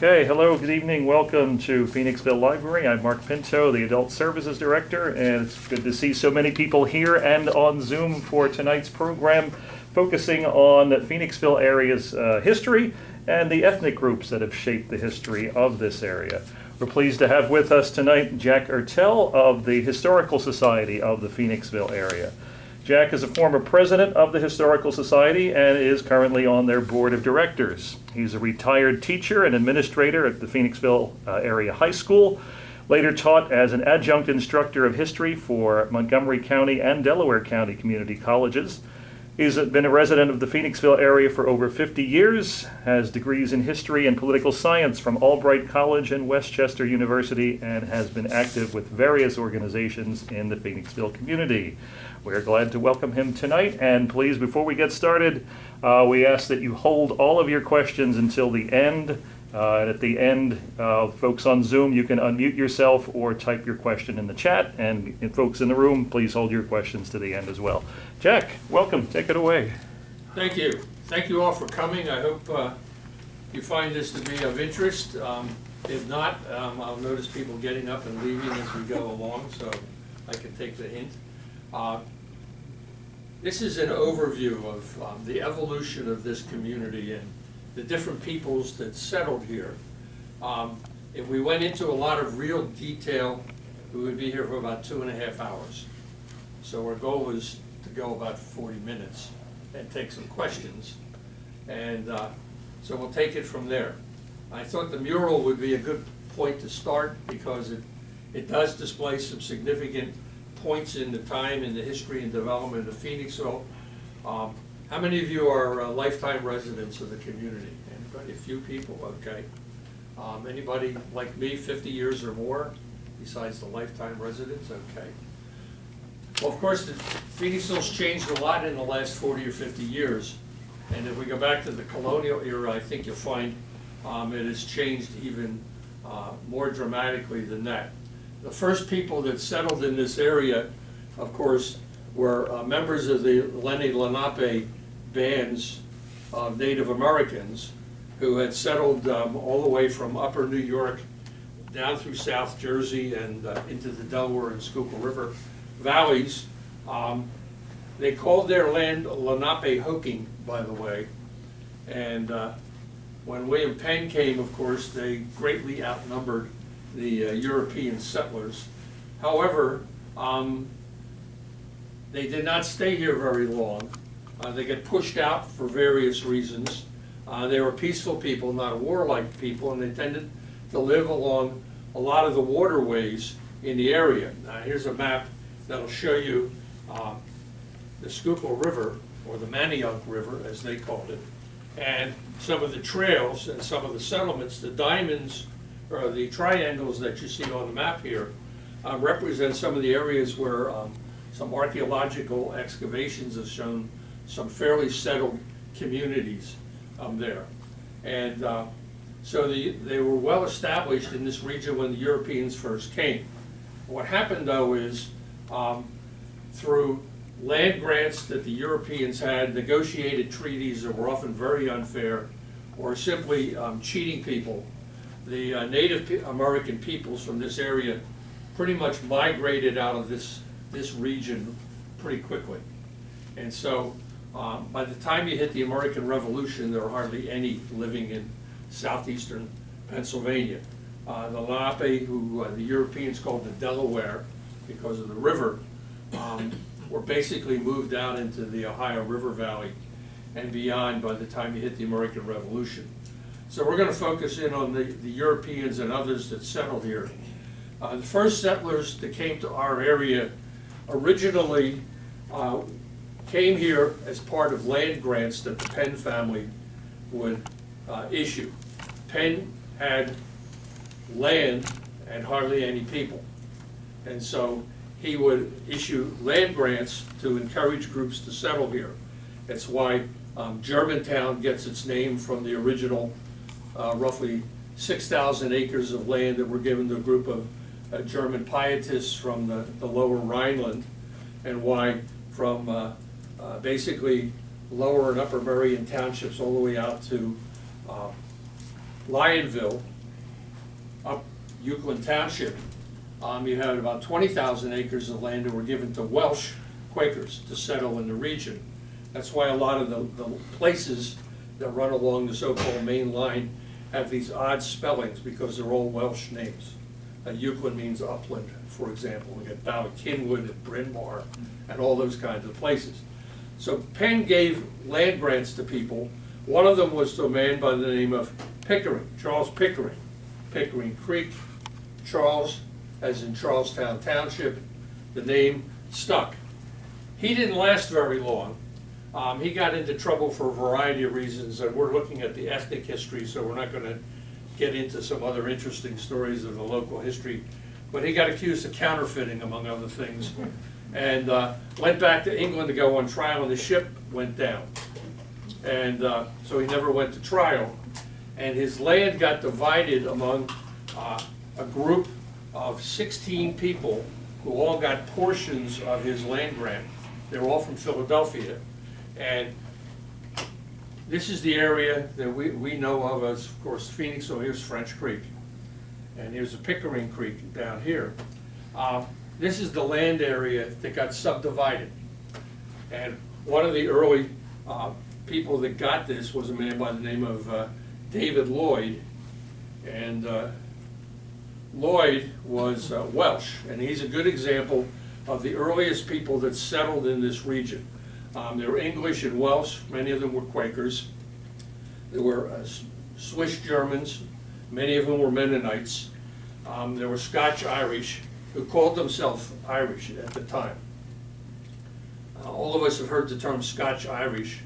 Okay, hello, good evening. Welcome to Phoenixville Library. I'm Mark Pinto, the Adult Services Director, and it's good to see so many people here and on Zoom for tonight's program, focusing on Phoenixville area's history and the ethnic groups that have shaped the history of this area. We're pleased to have with us tonight Jack Ertell of the Historical Society of the Phoenixville area. Jack is a former president of the Historical Society and is currently on their board of directors. He's a retired teacher and administrator at the Phoenixville Area High School, later taught as an adjunct instructor of history for Montgomery County and Delaware County community colleges. He's been a resident of the Phoenixville area for over 50 years, has degrees in history and political science from Albright College and Westchester University, and has been active with various organizations in the Phoenixville community. We're glad to welcome him tonight, and please, before we get started, we ask that you hold all of your questions until the end. And at the end, folks on Zoom, you can unmute yourself or type your question in the chat, and folks in the room, please hold your questions to the end as well. Jack, welcome. Take it away. Thank you. Thank you all for coming. I hope you find this to be of interest. If not, I'll notice people getting up and leaving as we go along, so I can take the hint. This is an overview of the evolution of this community and the different peoples that settled here. If we went into a lot of real detail, we would be here for about 2.5 hours. So our goal is to go about 40 minutes and take some questions. And so we'll take it from there. I thought the mural would be a good point to start because it does display some significant points in the time in the history and development of Phoenixville. How many of you are lifetime residents of the community? Anybody? A few people? Okay. Anybody like me, 50 years or more, besides the lifetime residents? Okay. Well, of course, Phoenixville's changed a lot in the last 40 or 50 years. And if we go back to the colonial era, I think you'll find it has changed even more dramatically than that. The first people that settled in this area, of course, were members of the Lenape bands of Native Americans who had settled all the way from upper New York down through South Jersey and into the Delaware and Schuylkill River valleys. They called their land Lenape-Hoking, by the way, and when William Penn came, of course, they greatly outnumbered the European settlers. However, they did not stay here very long. They got pushed out for various reasons. They were peaceful people, not warlike people, and they tended to live along a lot of the waterways in the area. Here's a map that'll show you the Schuylkill River, or the Manayunk River, as they called it, and some of the trails and some of the settlements. The diamonds, or the triangles that you see on the map here, represent some of the areas where some archaeological excavations have shown some fairly settled communities there. And so they were well established in this region when the Europeans first came. What happened, though, is through land grants that the Europeans had, negotiated treaties that were often very unfair, or simply cheating people, the Native American peoples from this area pretty much migrated out of this region pretty quickly. And so by the time you hit the American Revolution, there were hardly any living in southeastern Pennsylvania. The Lenape, who the Europeans called the Delaware because of the river, were basically moved out into the Ohio River Valley and beyond by the time you hit the American Revolution. So we're going to focus in on the Europeans and others that settled here. The first settlers that came to our area originally came here as part of land grants that the Penn family would issue. Penn had land and hardly any people. And so he would issue land grants to encourage groups to settle here. That's why Germantown gets its name from the original roughly 6,000 acres of land that were given to a group of German pietists from the lower Rhineland, and why from basically lower and upper Marion townships all the way out to Lionville, up Euclid Township, you had about 20,000 acres of land that were given to Welsh Quakers to settle in the region. That's why a lot of the places that run along the so-called main line have these odd spellings because they're all Welsh names. Euclid means upland, for example. We got Ballykinwood and Bryn Mawr and all those kinds of places. So Penn gave land grants to people. One of them was to a man by the name of Pickering, Charles Pickering. Pickering Creek, Charles, as in Charlestown Township, the name stuck. He didn't last very long. He got into trouble for a variety of reasons, and we're looking at the ethnic history, so we're not going to get into some other interesting stories of the local history. But he got accused of counterfeiting, among other things, and went back to England to go on trial, and the ship went down. And so he never went to trial. And his land got divided among a group of 16 people who all got portions of his land grant. They were all from Philadelphia. And this is the area that we know of as, of course, Phoenix. So here's French Creek. And here's the Pickering Creek down here. This is the land area that got subdivided. And one of the early people that got this was a man by the name of David Lloyd. And Lloyd was Welsh, and he's a good example of the earliest people that settled in this region. They were English and Welsh. Many of them were Quakers. There were Swiss Germans. Many of them were Mennonites. There were Scotch-Irish who called themselves Irish at the time. All of us have heard the term Scotch-Irish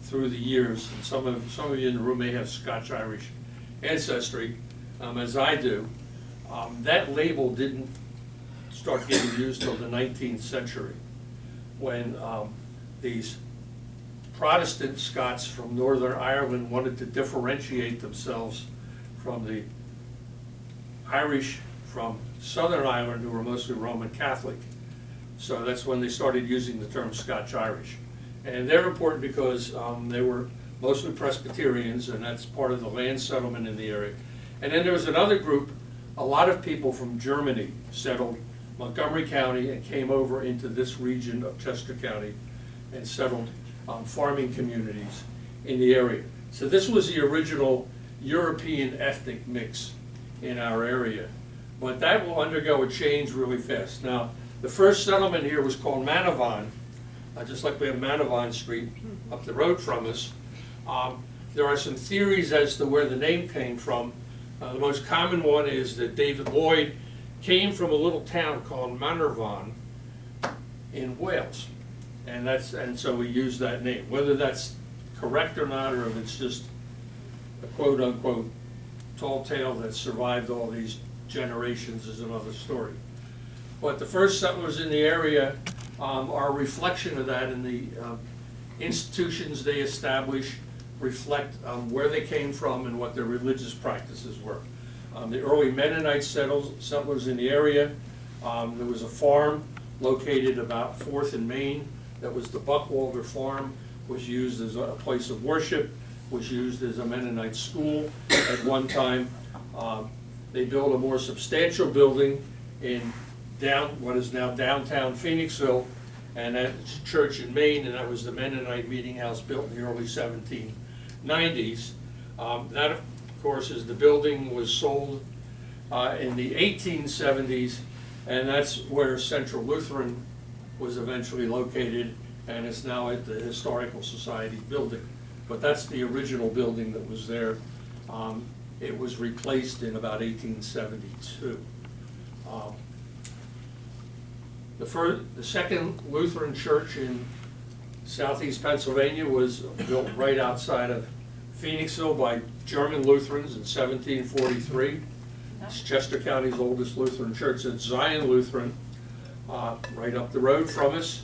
through the years, and some of you in the room may have Scotch-Irish ancestry, as I do. That label didn't start getting used till the 19th century, when these Protestant Scots from Northern Ireland wanted to differentiate themselves from the Irish from Southern Ireland, who were mostly Roman Catholic. So that's when they started using the term Scotch-Irish. And they're important because they were mostly Presbyterians, and that's part of the land settlement in the area. And then there was another group, a lot of people from Germany settled Montgomery County and came over into this region of Chester County and settled farming communities in the area. So this was the original European ethnic mix in our area. But that will undergo a change really fast. Now, the first settlement here was called Manavon, just like we have Manavon Street up the road from us. There are some theories as to where the name came from. The most common one is that David Lloyd came from a little town called Manavon in Wales. And so we use that name. Whether that's correct or not, or if it's just a quote-unquote tall tale that survived all these generations is another story. But the first settlers in the area are a reflection of that, and the institutions they establish reflect where they came from and what their religious practices were. The early Mennonite settlers in the area, there was a farm located about 4th and Main that was the Buckwalder Farm, was used as a place of worship, was used as a Mennonite school at one time. They built a more substantial building in what is now downtown Phoenixville, and that's a church in Maine, and that was the Mennonite Meeting House built in the early 1790s. That, of course, is the building was sold in the 1870s, and that's where Central Lutheran was eventually located, and it's now at the Historical Society building. But that's the original building that was there. It was replaced in about 1872. The second Lutheran church in southeast Pennsylvania was built right outside of Phoenixville by German Lutherans in 1743. It's Chester County's oldest Lutheran church. It's Zion Lutheran, right up the road from us.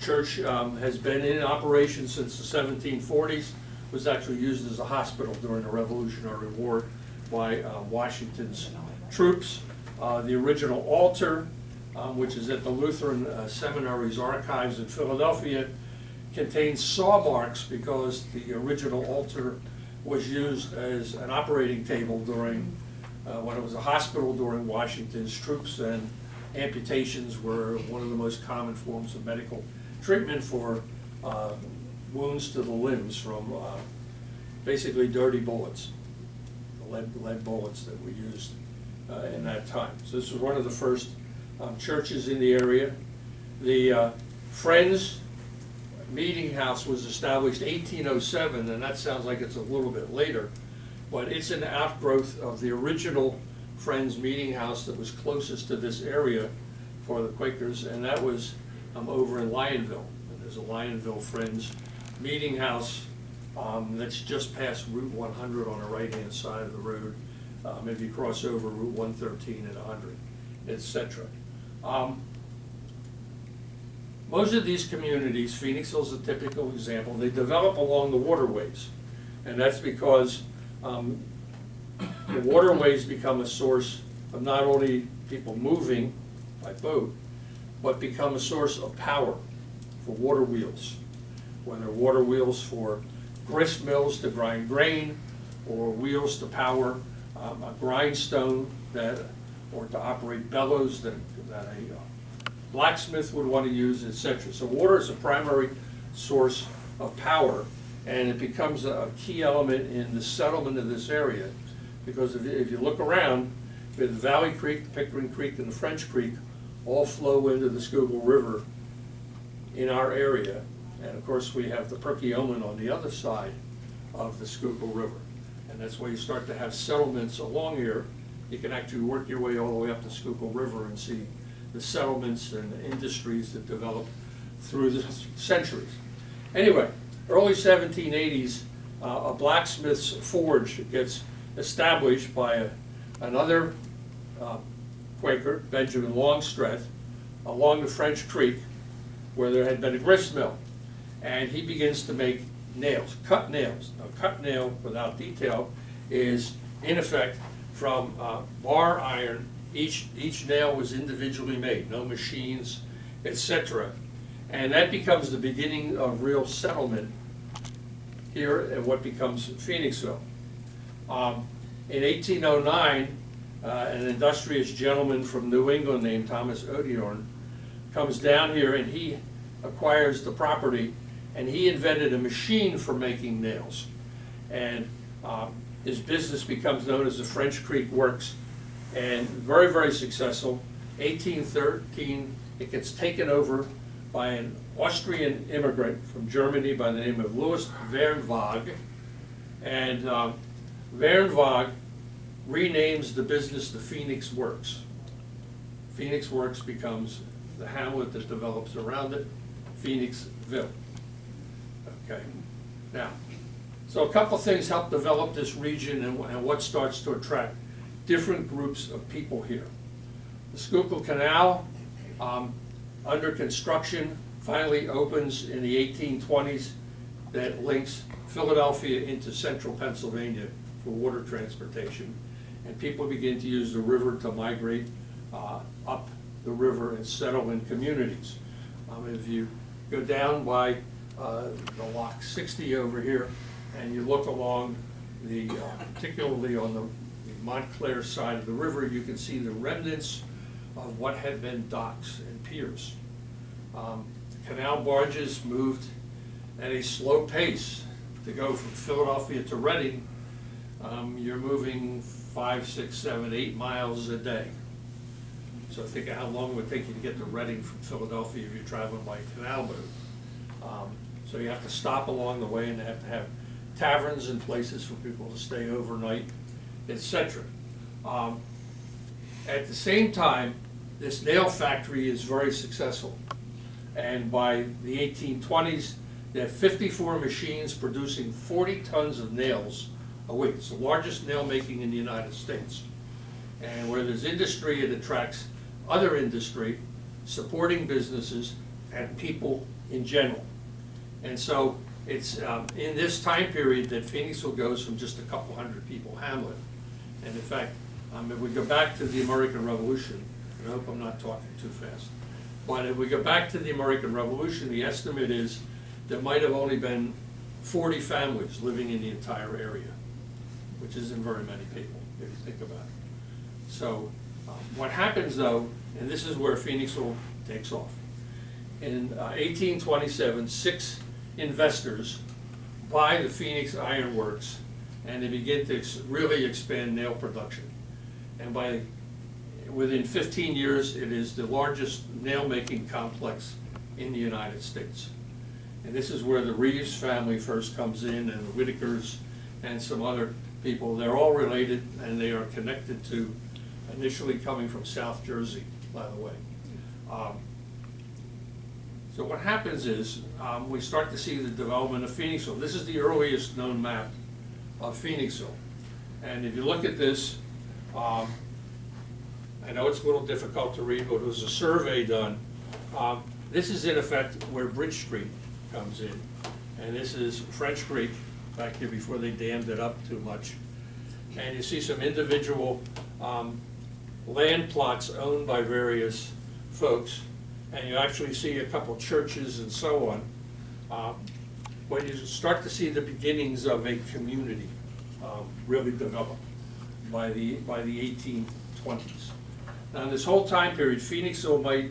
Church has been in operation since the 1740s. Was actually used as a hospital during the Revolutionary War by Washington's troops. The original altar, which is at the Lutheran Seminary's archives in Philadelphia, contains saw marks because the original altar was used as an operating table during when it was a hospital during Washington's troops, and amputations were one of the most common forms of medical treatment for wounds to the limbs from basically dirty bullets, the lead bullets that were used in that time. So this was one of the first churches in the area. The Friends Meeting House was established 1807, and that sounds like it's a little bit later, but it's an outgrowth of the original Friends Meeting House that was closest to this area for the Quakers, and that was over in Lionville. And there's a Lionville Friends Meeting House that's just past Route 100 on the right-hand side of the road. Maybe you cross over Route 113 and 100, etc. Most of these communities, Phoenixville's a typical example, they develop along the waterways. And that's because the waterways become a source of not only people moving by boat, but become a source of power for water wheels. Whether water wheels for grist mills to grind grain, or wheels to power a grindstone or to operate bellows that a blacksmith would want to use, etc. So water is a primary source of power, and it becomes a key element in the settlement of this area. Because if you look around, the Valley Creek, Pickering Creek, and the French Creek all flow into the Schuylkill River in our area. And of course, we have the Perkiomen on the other side of the Schuylkill River. And that's where you start to have settlements along here. You can actually work your way all the way up the Schuylkill River and see the settlements and the industries that developed through the centuries. Anyway, early 1780s, a blacksmith's forge gets established by another Quaker, Benjamin Longstreth, along the French Creek, where there had been a grist mill. And he begins to make nails, cut nails. A cut nail without detail is, in effect, from bar iron. Each nail was individually made, no machines, etc. And that becomes the beginning of real settlement here at what becomes Phoenixville. In 1809, an industrious gentleman from New England named Thomas Odiorn comes down here, and he acquires the property, and he invented a machine for making nails. And his business becomes known as the French Creek Works, and very, very successful. 1813, it gets taken over by an Austrian immigrant from Germany by the name of Louis Wernwag. And Wernwag renames the business the Phoenix Works. Phoenix Works becomes the hamlet that develops around it, Phoenixville. Okay, now, so a couple things help develop this region and what starts to attract different groups of people here. The Schuylkill Canal, under construction, finally opens in the 1820s, that links Philadelphia into central Pennsylvania for water transportation. And people begin to use the river to migrate up the river and settle in communities. If you go down by the Lock 60 over here, and you look along the, particularly on the Montclair side of the river, you can see the remnants of what had been docks and piers. Canal barges moved at a slow pace. To go from Philadelphia to Reading, you're moving 5, 6, 7, 8 miles a day. So think of how long it would take you to get to Reading from Philadelphia if you're traveling by canal boat. So you have to stop along the way, and they have to have taverns and places for people to stay overnight, etc. At the same time, this nail factory is very successful. And by the 1820s, they have 54 machines producing 40 tons of nails a week. It's the largest nail making in the United States. And where there's industry, it attracts other industry, supporting businesses, and people in general. And so it's in this time period that Phoenixville goes from just a couple hundred people hamlet. And in fact, if we go back to the American Revolution, and I hope I'm not talking too fast, but if we go back to the American Revolution, the estimate is there might have only been 40 families living in the entire area, which isn't very many people, if you think about it. So what happens though, and this is where Phoenixville takes off. In 1827, 6 investors buy the Phoenix Iron Works, and they begin to really expand nail production. And within 15 years, it is the largest nail-making complex in the United States. And this is where the Reeves family first comes in, and the Whitakers, and some other people. They're all related, and they are connected to, initially coming from South Jersey, by the way. So what happens is, we start to see the development of Phoenixville. This is the earliest known map of Phoenixville. And if you look at this, I know it's a little difficult to read, but it was a survey done. This is in effect where Bridge Street comes in. And this is French Creek, back here before they dammed it up too much. And you see some individual land plots owned by various folks. And you actually see a couple churches and so on. When you start to see the beginnings of a community really develop by the 1820s. Now, in this whole time period, Phoenixville might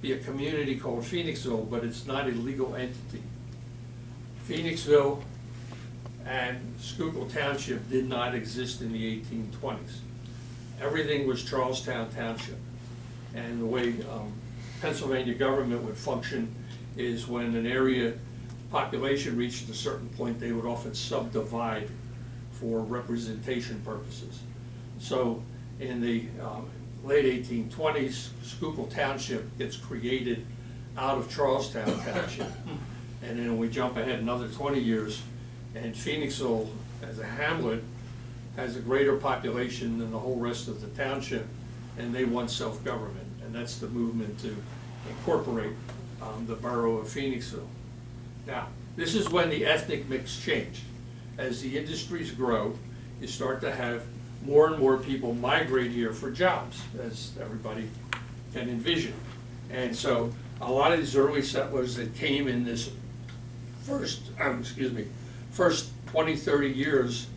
be a community called Phoenixville, but it's not a legal entity. Phoenixville and Schuylkill Township did not exist in the 1820s. Everything was Charlestown Township. And the way Pennsylvania government would function is when an area population reached a certain point, they would often subdivide for representation purposes. So in the late 1820s, Schuylkill Township gets created out of Charlestown Township. And then we jump ahead another 20 years, and Phoenixville, as a hamlet, has a greater population than the whole rest of the township, and they want self-government. And that's the movement to incorporate the borough of Phoenixville. Now, this is when the ethnic mix changed. As the industries grow, you start to have more and more people migrate here for jobs, as everybody can envision. And so a lot of these early settlers that came in this first 20, 30 years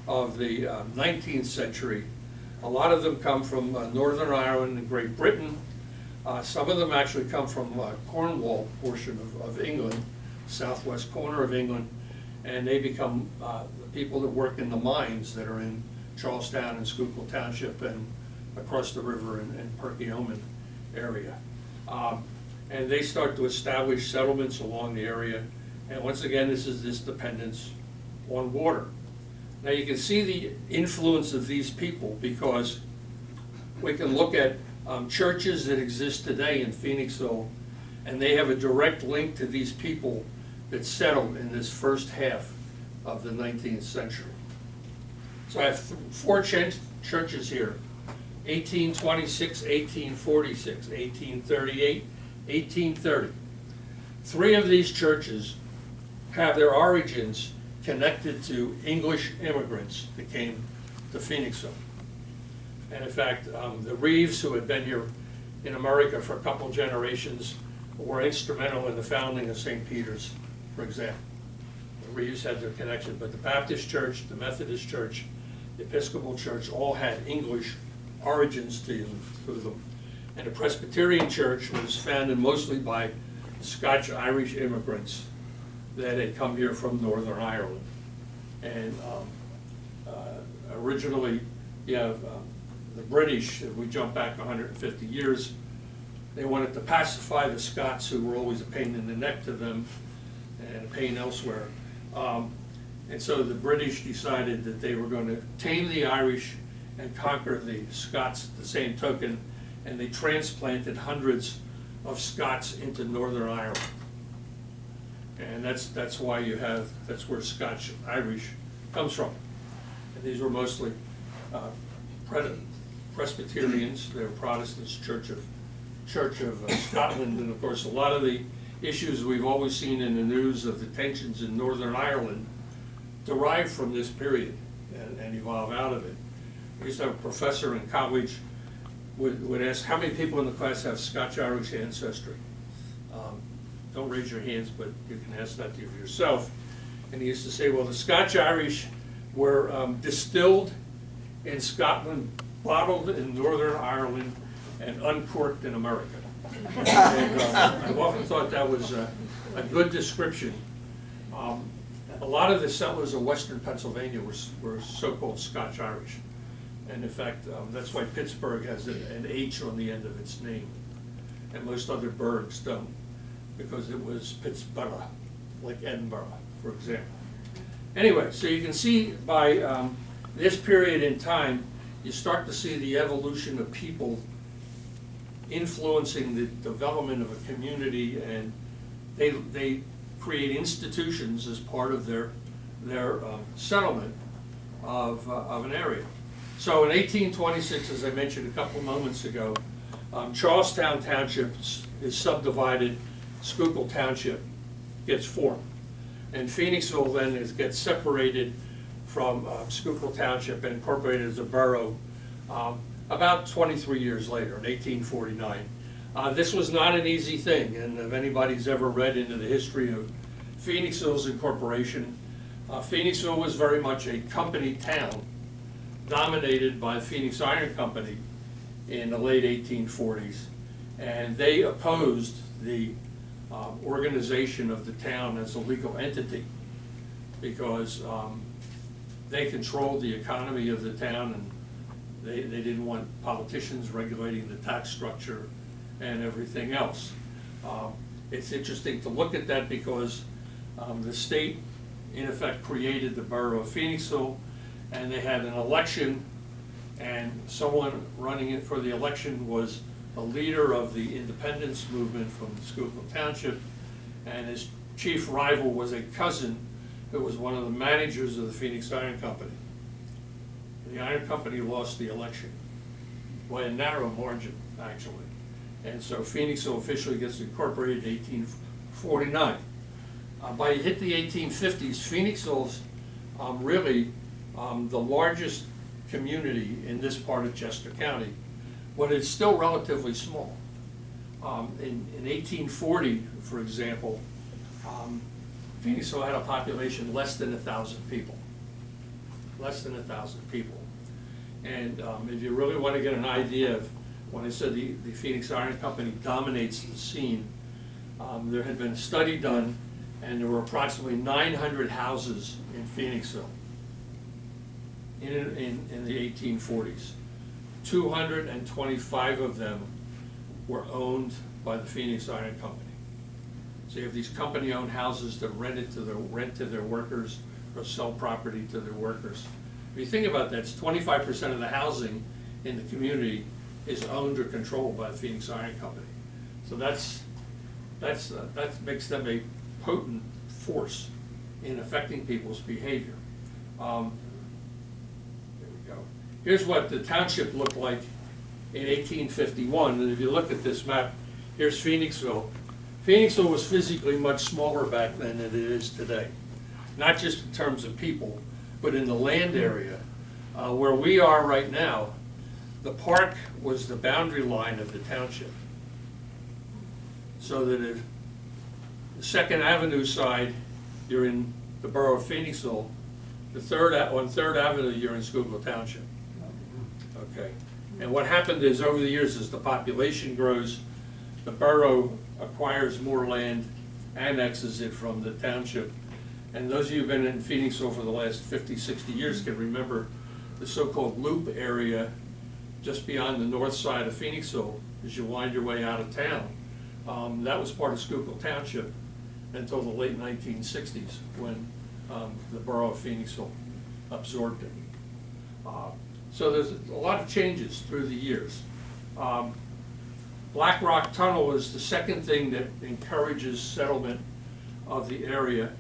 of the 19th century, a lot of them come from Northern Ireland and Great Britain. Some of them actually come from Cornwall portion of England, southwest corner of England, and they become the people that work in the mines that are in Charlestown and Schuylkill Township and across the river in Perkiomen area. And they start to establish settlements along the area. And once again, this is this dependence on water. Now you can see the influence of these people because we can look at churches that exist today in Phoenixville, and they have a direct link to these people that settled in this first half of the 19th century. So I have 4 churches here: 1826, 1846, 1838, 1830. 3 of these churches have their origins connected to English immigrants that came to Phoenixville. And in fact, the Reeves, who had been here in America for a couple generations, were instrumental in the founding of St. Peter's, for example. The Reeves had their connection, but the Baptist Church, the Methodist Church, the Episcopal Church all had English origins to them. And the Presbyterian Church was founded mostly by Scotch-Irish immigrants that had come here from Northern Ireland. And originally, you have the British, if we jump back 150 years, they wanted to pacify the Scots, who were always a pain in the neck to them and a pain elsewhere. And so the British decided that they were going to tame the Irish and conquer the Scots at the same token, and they transplanted hundreds of Scots into Northern Ireland. And that's why that's where Scotch-Irish comes from. And these were mostly Presbyterians. They were Protestants, Church of Scotland, and of course a lot of the issues we've always seen in the news of the tensions in Northern Ireland derive from this period and evolve out of it. We used to have a professor in college would ask, how many people in the class have Scotch-Irish ancestry? Don't raise your hands, but you can ask that of yourself. And he used to say, well, the Scotch-Irish were distilled in Scotland bottled in Northern Ireland and uncorked in America. And I've often thought that was a good description. A lot of the settlers of Western Pennsylvania were so-called Scotch-Irish. And in fact, that's why Pittsburgh has an H on the end of its name. And most other burgs don't, because it was Pittsburgh, like Edinburgh, for example. Anyway, so you can see by this period in time, you start to see the evolution of people influencing the development of a community, and they create institutions as part of their settlement of an area. So in 1826, as I mentioned a couple of moments ago, Charlestown Township is subdivided, Schuylkill Township gets formed. And Phoenixville then gets separated from Schuylkill Township and incorporated as a borough about 23 years later, in 1849. This was not an easy thing, and if anybody's ever read into the history of Phoenixville's incorporation, Phoenixville was very much a company town dominated by the Phoenix Iron Company in the late 1840s, and they opposed the organization of the town as a legal entity because they controlled the economy of the town, and they didn't want politicians regulating the tax structure and everything else. It's interesting to look at that because the state, in effect, created the borough of Phoenixville, and they had an election, and someone running it for the election was a leader of the independence movement from Schuylkill Township, and his chief rival was a cousin who was one of the managers of the Phoenix Iron Company. The Iron Company lost the election by a narrow margin, actually. And so Phoenixville officially gets incorporated in 1849. By you hit the 1850s, Phoenixville's really the largest community in this part of Chester County, but it's still relatively small. In 1840, for example, Phoenixville had a population less than 1,000 people. Less than 1,000 people. And if you really want to get an idea of, when I said the Phoenix Iron Company dominates the scene, there had been a study done, and there were approximately 900 houses in Phoenixville in the 1840s. 225 of them were owned by the Phoenix Iron Company. So you have these company-owned houses that rent to their workers or sell property to their workers. If you think about that, it's 25% of the housing in the community is owned or controlled by the Phoenix Iron Company. So that makes them a potent force in affecting people's behavior. There we go. Here's what the township looked like in 1851, and if you look at this map, here's Phoenixville. Phoenixville was physically much smaller back then than it is today, not just in terms of people, but in the land area. Where we are right now, the park was the boundary line of the township. So that if the 2nd Avenue side, you're in the borough of Phoenixville, on 3rd Avenue, you're in Schuylkill Township. Okay. And what happened is, over the years, as the population grows, the borough acquires more land, annexes it from the township. And those of you who've been in Phoenixville for the last 50, 60 years can remember the so-called loop area just beyond the north side of Phoenixville as you wind your way out of town. That was part of Schuylkill Township until the late 1960s when the borough of Phoenixville absorbed it. So there's a lot of changes through the years. Black Rock Tunnel is the second thing that encourages settlement of the area.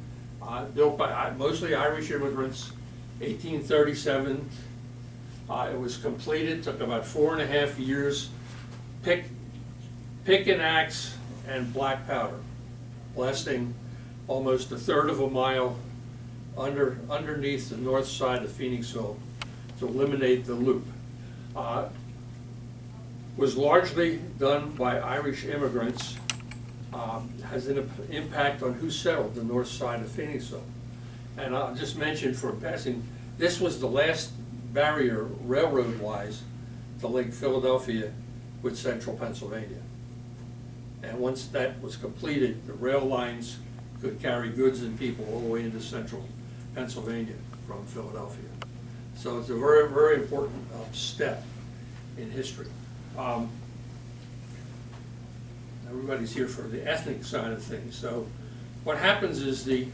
Built by mostly Irish immigrants, 1837. It was completed, took about 4.5 years. Pick and axe and black powder, blasting almost 1/3 of a mile underneath the north side of Phoenixville to eliminate the loop. Was largely done by Irish immigrants. Has an impact on who settled the north side of Phoenixville. And I'll just mention for passing, this was the last barrier, railroad-wise, to link Philadelphia with central Pennsylvania. And once that was completed, the rail lines could carry goods and people all the way into central Pennsylvania from Philadelphia. So it's a very, very important step in history. Everybody's here for the ethnic side of things. So what happens is the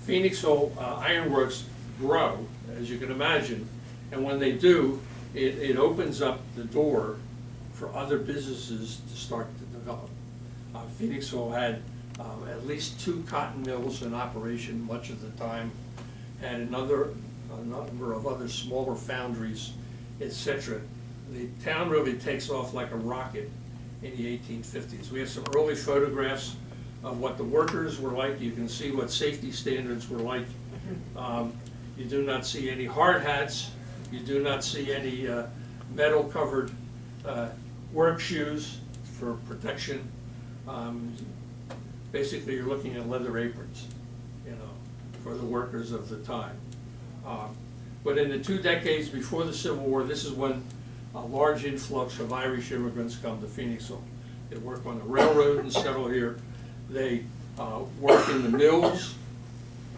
Phoenixville Ironworks grow, as you can imagine, and when they do, it opens up the door for other businesses to start to develop. Phoenixville had at least 2 cotton mills in operation much of the time, and a number of other smaller foundries, etc. The town really takes off like a rocket in the 1850s. We have some early photographs of what the workers were like. You can see what safety standards were like. You do not see any hard hats. You do not see any metal-covered work shoes for protection. Basically, you're looking at leather aprons, for the workers of the time. But in the 2 decades before the Civil War, this is when a large influx of Irish immigrants come to Phoenixville. They work on the railroad and settle here. They work in the mills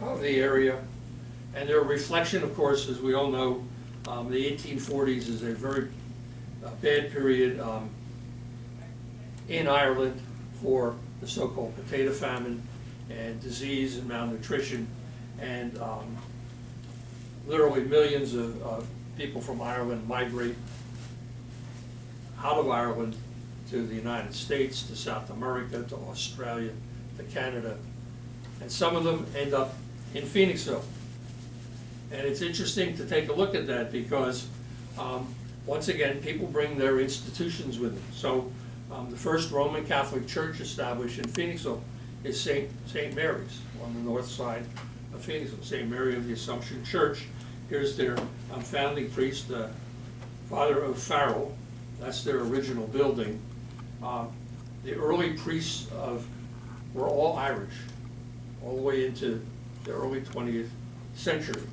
of the area. And they're a reflection, of course, as we all know, the 1840s is a very bad period in Ireland for the so-called potato famine and disease and malnutrition. And literally millions of people from Ireland migrate out of Ireland to the United States, to South America, to Australia, to Canada. And some of them end up in Phoenixville. And it's interesting to take a look at that because, once again, people bring their institutions with them. So the first Roman Catholic church established in Phoenixville is St. Mary's on the north side of Phoenixville, St. Mary of the Assumption Church. Here's their founding priest, Father O'Farrell. That's their original building. The early priests were all Irish, all the way into the early 20th century.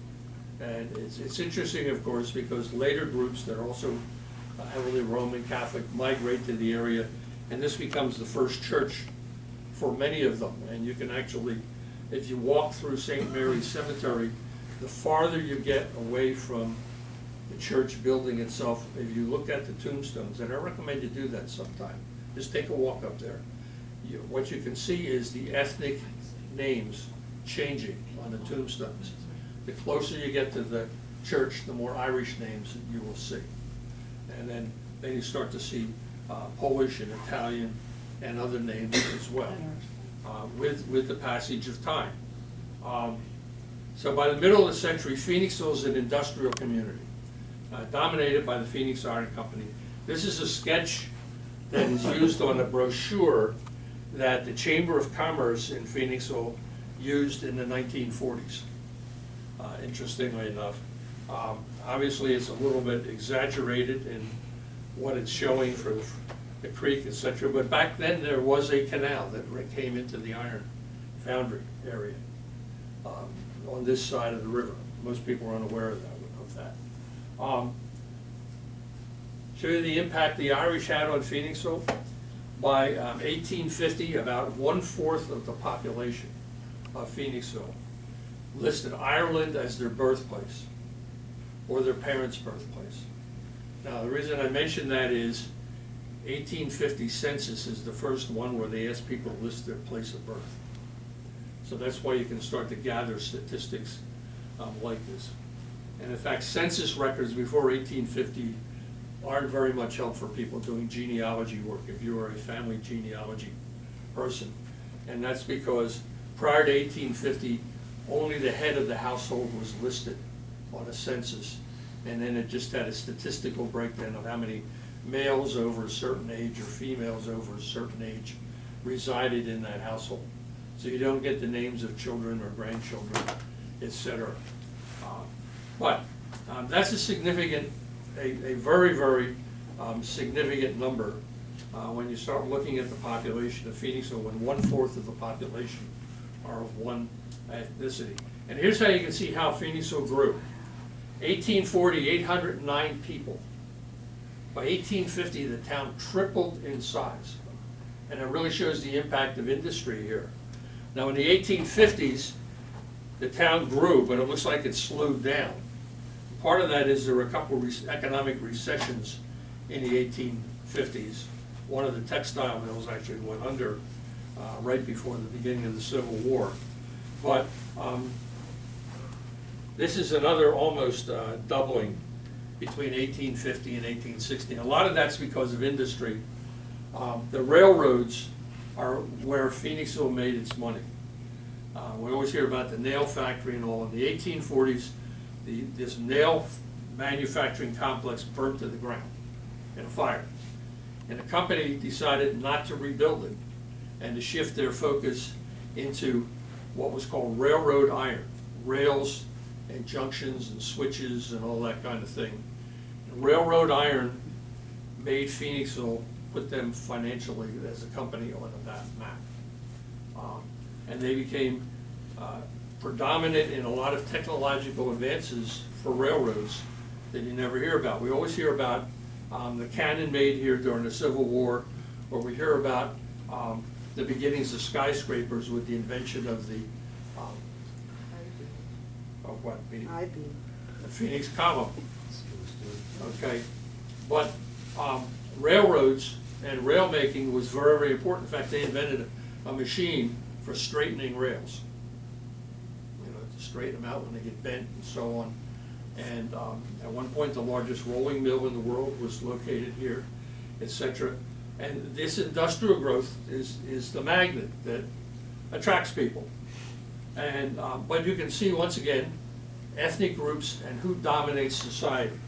And it's interesting, of course, because later groups that are also heavily Roman Catholic migrate to the area, and this becomes the first church for many of them. And you can actually, if you walk through St. Mary's Cemetery, the farther you get away from the church building itself, if you look at the tombstones, and I recommend you do that sometime, just take a walk up there. What you can see is the ethnic names changing on the tombstones. The closer you get to the church, the more Irish names you will see. And then you start to see Polish and Italian and other names as well, with the passage of time. So by the middle of the century, Phoenixville is an industrial community, dominated by the Phoenix Iron Company. This is a sketch that is used on a brochure that the Chamber of Commerce in Phoenixville used in the 1940s. Interestingly enough. Obviously, it's a little bit exaggerated in what it's showing for the creek, etc. But back then, there was a canal that came into the iron foundry area on this side of the river. Most people are unaware of that. Show you the impact the Irish had on Phoenixville. By 1850, about 1/4 of the population of Phoenixville listed Ireland as their birthplace or their parents' birthplace. Now, the reason I mention that is 1850 census is the first one where they ask people to list their place of birth. So that's why you can start to gather statistics like this. And in fact, census records before 1850 aren't very much help for people doing genealogy work if you are a family genealogy person. And that's because prior to 1850, only the head of the household was listed on a census, and then it just had a statistical breakdown of how many males over a certain age or females over a certain age resided in that household. So you don't get the names of children or grandchildren, etc. But that's a significant, a very, very significant number when you start looking at the population of Phoenixville, when 1/4 of the population are of one ethnicity. And here's how you can see how Phoenixville grew. 1840, 809 people By 1850, the town tripled in size. And it really shows the impact of industry here. Now, in the 1850s, the town grew, but it looks like it slowed down. Part of that is there were a couple of economic recessions in the 1850s. One of the textile mills actually went under right before the beginning of the Civil War. But this is another almost doubling between 1850 and 1860. A lot of that's because of industry. The railroads are where Phoenixville made its money. We always hear about the nail factory and all. In the 1840s, this nail manufacturing complex burned to the ground in a fire. And the company decided not to rebuild it and to shift their focus into what was called railroad iron, rails and junctions and switches and all that kind of thing. And railroad iron made Phoenixville, put them financially as a company on that map. And they became predominant in a lot of technological advances for railroads that you never hear about. We always hear about the cannon made here during the Civil War, or we hear about the beginnings of skyscrapers with the invention of the the Phoenix column. Okay, but railroads and rail making was very, very important. In fact, they invented a machine for straightening rails. You know, to straighten them out when they get bent and so on. And at one point, the largest rolling mill in the world was located here, etc. And this industrial growth is the magnet that attracts people. And but you can see once again ethnic groups and who dominates society.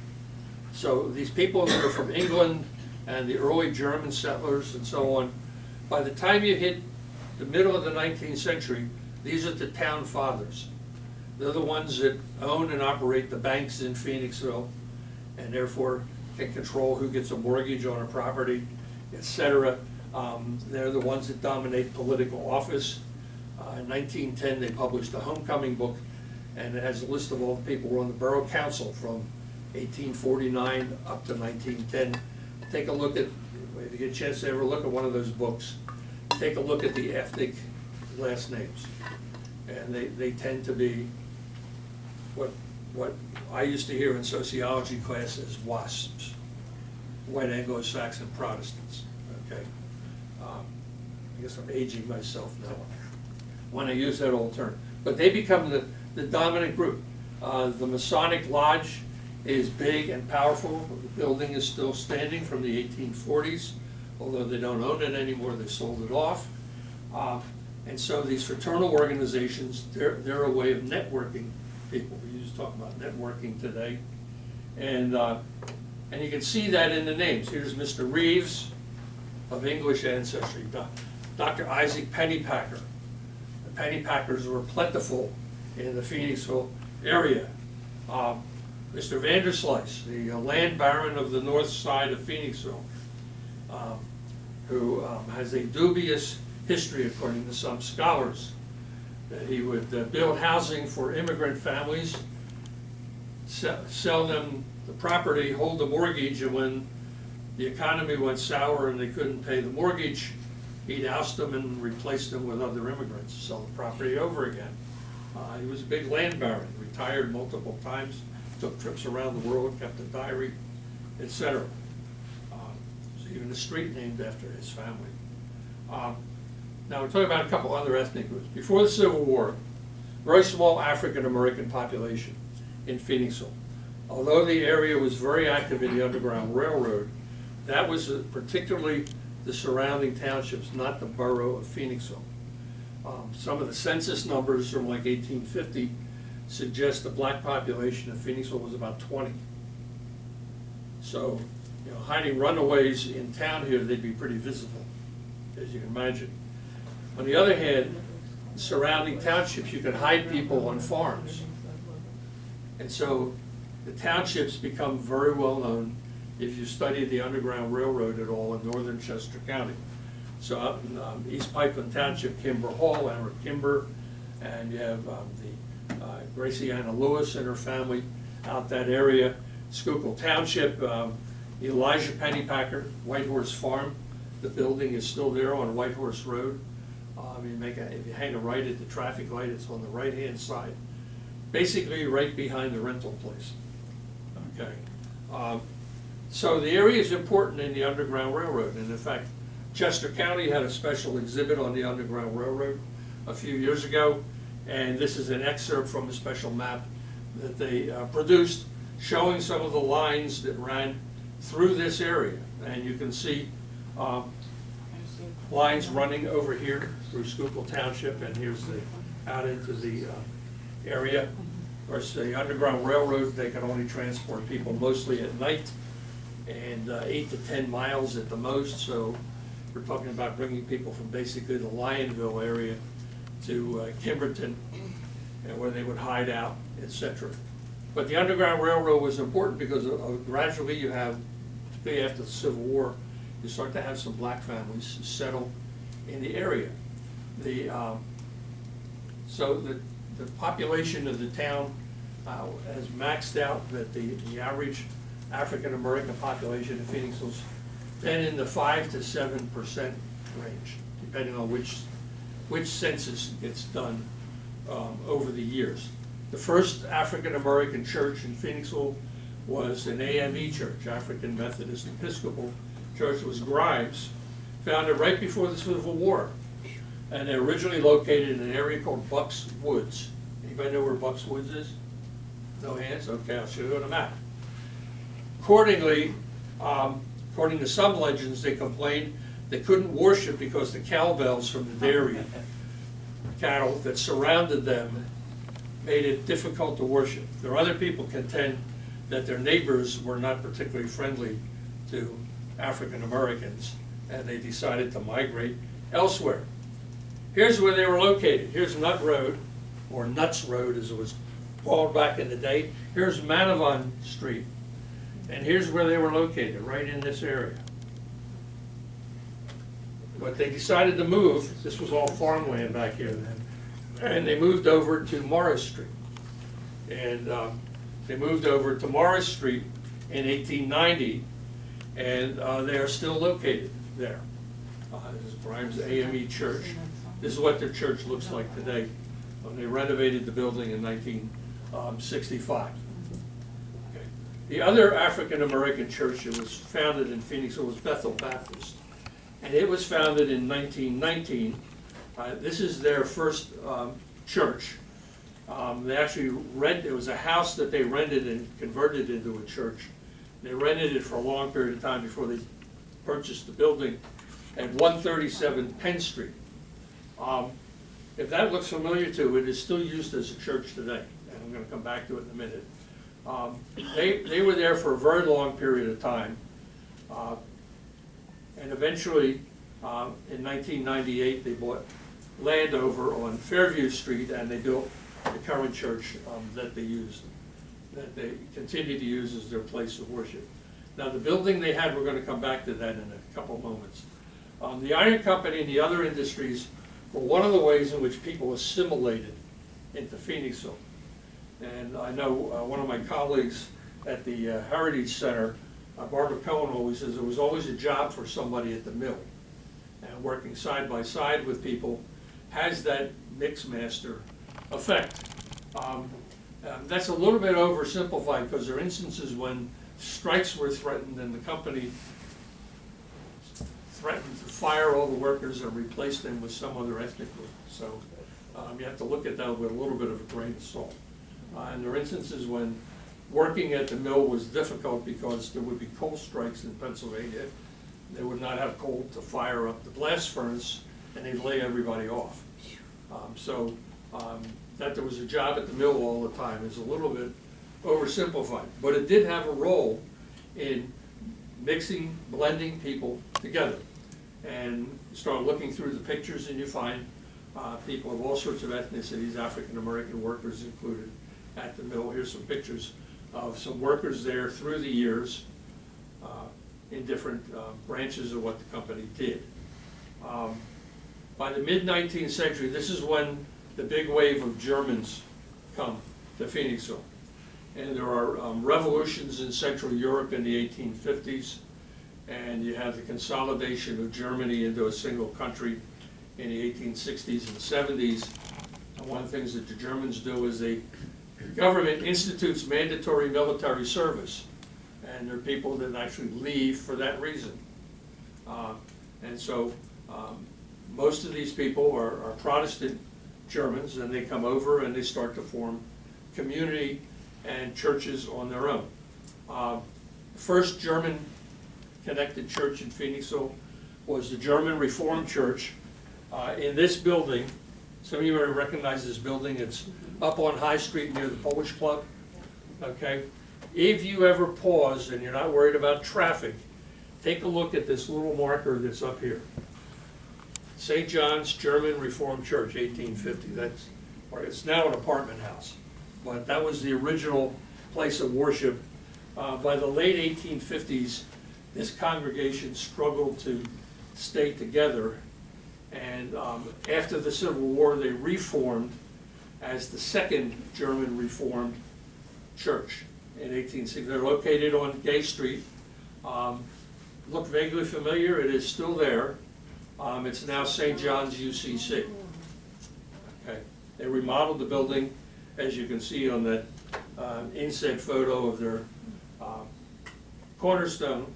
So these people who are from England and the early German settlers and so on, by the time you hit the middle of the 19th century, these are the town fathers. They're the ones that own and operate the banks in Phoenixville, and therefore can control who gets a mortgage on a property, etc. They're the ones that dominate political office. In 1910, they published a homecoming book, and it has a list of all the people who were on the borough council from 1849 up to 1910. Take a look at, if you get a chance to ever look at one of those books, take a look at the ethnic last names. And they tend to be what I used to hear in sociology class as WASPs, white Anglo-Saxon Protestants, okay? I guess I'm aging myself now when I use that old term. But they become the dominant group. The Masonic Lodge is big and powerful. The building is still standing from the 1840s, although they don't own it anymore, they sold it off. And so these fraternal organizations, they're a way of networking people. We just talk about networking today. And you can see that in the names. Here's Mr. Reeves of English ancestry, Dr. Isaac Pennypacker. The Pennypackers were plentiful in the Phoenixville area. Mr. Vanderslice, the land baron of the north side of Phoenixville, who has a dubious history, according to some scholars, that he would build housing for immigrant families, sell them the property, hold the mortgage, and when the economy went sour and they couldn't pay the mortgage, he'd oust them and replace them with other immigrants, sell the property over again. He was a big land baron, retired multiple times, took trips around the world, kept a diary, etc. There's even a street named after his family. Now we're talking about a couple other ethnic groups. Before the Civil War, very small African American population in Phoenixville. Although the area was very active in the Underground Railroad, that was particularly the surrounding townships, not the borough of Phoenixville. Some of the census numbers from like 1850 suggest the black population of Phoenixville was about 20. So, you know, hiding runaways in town here, they'd be pretty visible, as you can imagine. On the other hand, surrounding townships, you can hide people on farms. And so the townships become very well known if you study the Underground Railroad at all in northern Chester County. So out in East Pipeland Township, Kimber Hall, Everett Kimber, and you have Gracie Anna Lewis and her family out that area. Schuylkill Township, The Elijah Pennypacker White Horse Farm, the building is still there on White Horse Road. If you hang a right at the traffic light, it's on the right-hand side, basically right behind the rental place. Okay. So the area is important in the Underground Railroad, and in fact, Chester County had a special exhibit on the Underground Railroad a few years ago, and this is an excerpt from a special map that they produced showing some of the lines that ran through this area. And you can see lines running over here through Schuylkill Township, and here's out into the area. Of course, the Underground Railroad, they can only transport people mostly at night, and 8 to 10 miles at the most. So we're talking about bringing people from basically the Lionville area to Kimberton, and where they would hide out, etc. But the Underground Railroad was important because gradually you have, particularly after the Civil War, you start to have some black families settle in the area. So the population of the town has maxed out, that the average African American population in Phoenixville's been in the 5 to 7% range, depending on which census gets done over the years. The first African American church in Phoenixville was an AME church, African Methodist Episcopal Church. It was Grimes, founded right before the Civil War. And they're originally located in an area called Bucks Woods. Anybody know where Bucks Woods is? No hands? Okay, I'll show you on a map. Accordingly, according to some legends, they complained they couldn't worship because the cowbells from the dairy cattle that surrounded them made it difficult to worship. There are other people contend that their neighbors were not particularly friendly to African Americans, and they decided to migrate elsewhere. Here's where they were located. Here's Nut Road, or Nuts Road as it was called back in the day. Here's Manavon Street, and here's where they were located, right in this area. But they decided to move. This was all farmland back here then. And they moved over to Morris Street. And they moved over to Morris Street in 1890, and they are still located there. This is Grimes AME Church. This is what their church looks like today. They renovated the building in 1965. Okay. The other African American church that was founded in Phoenixville was Bethel Baptist. And it was founded in 1919. This is their first church. They actually it was a house that they rented and converted into a church. They rented it for a long period of time before they purchased the building at 137 Penn Street. If that looks familiar to you, it is still used as a church today, and I'm going to come back to it in a minute. They were there for a very long period of time, and eventually in 1998 they bought land over on Fairview Street, and they built the current church that they continue to use as their place of worship. Now the building they had, we're going to come back to that in a couple moments. The iron company and the other industries were one of the ways in which people assimilated into Phoenixville. And I know one of my colleagues at the Heritage Center, Barbara Cohen, always says there was always a job for somebody at the mill. And working side by side with people has that mix master effect. That's a little bit oversimplified because there are instances when strikes were threatened and the company threatened to fire all the workers and replace them with some other ethnic group. So you have to look at that with a little bit of a grain of salt. And there are instances when working at the mill was difficult because there would be coal strikes in Pennsylvania. They would not have coal to fire up the blast furnace, and they'd lay everybody off. That there was a job at the mill all the time is a little bit oversimplified, but it did have a role in mixing, blending people together. And you start looking through the pictures and you find people of all sorts of ethnicities, African American workers included, at the mill. Here's some pictures of some workers there through the years in different branches of what the company did. By the mid-19th century, this is when the big wave of Germans come to Phoenixville. And there are revolutions in Central Europe in the 1850s, and you have the consolidation of Germany into a single country in the 1860s and 70s. And one of the things that the Germans do is the government institutes mandatory military service, and there are people that actually leave for that reason. And so most of these people are Protestant Germans, and they come over and they start to form community and churches on their own. The first German connected church in Phoenixville was the German Reformed Church in this building. Some of you already recognize this building. It's up on High Street near the Polish Club. Okay? If you ever pause and you're not worried about traffic, take a look at this little marker that's up here. St. John's German Reformed Church, 1850. It's now an apartment house, but that was the original place of worship. By the late 1850s, this congregation struggled to stay together, and after the Civil War, they reformed as the Second German Reformed Church in 1860. They're located on Gay Street. Look vaguely familiar. It is still there. It's now St. John's UCC. Okay. They remodeled the building, as you can see on that inset photo of their cornerstone.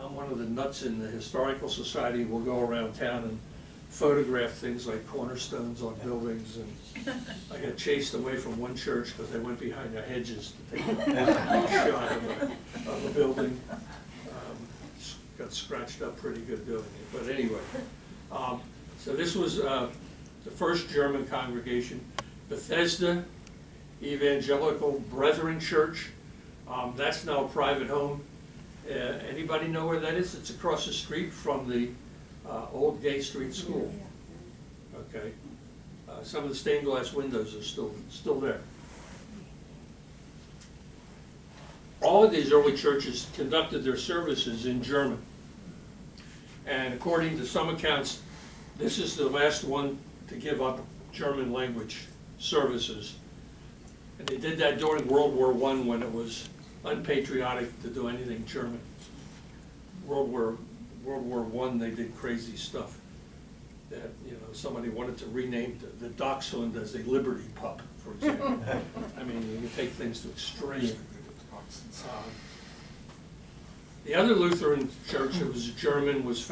I'm one of the nuts in the Historical Society. We'll go around town and photograph things like cornerstones on buildings, and I got chased away from one church because I went behind the hedges to take a shot of a building. Got scratched up pretty good doing it, but anyway. So this was the first German congregation. Bethesda Evangelical Brethren Church. That's now a private home. Anybody know where that is? It's across the street from the old Gay Street School. Okay. Some of the stained glass windows are still there. All of these early churches conducted their services in German. And according to some accounts, this is the last one to give up German language services. And they did that during World War I, when it was unpatriotic to do anything German. World War I, they did crazy stuff. That, somebody wanted to rename the Dachshund as a Liberty Pup, for example. I mean, you can take things to extreme. The other Lutheran church that was German was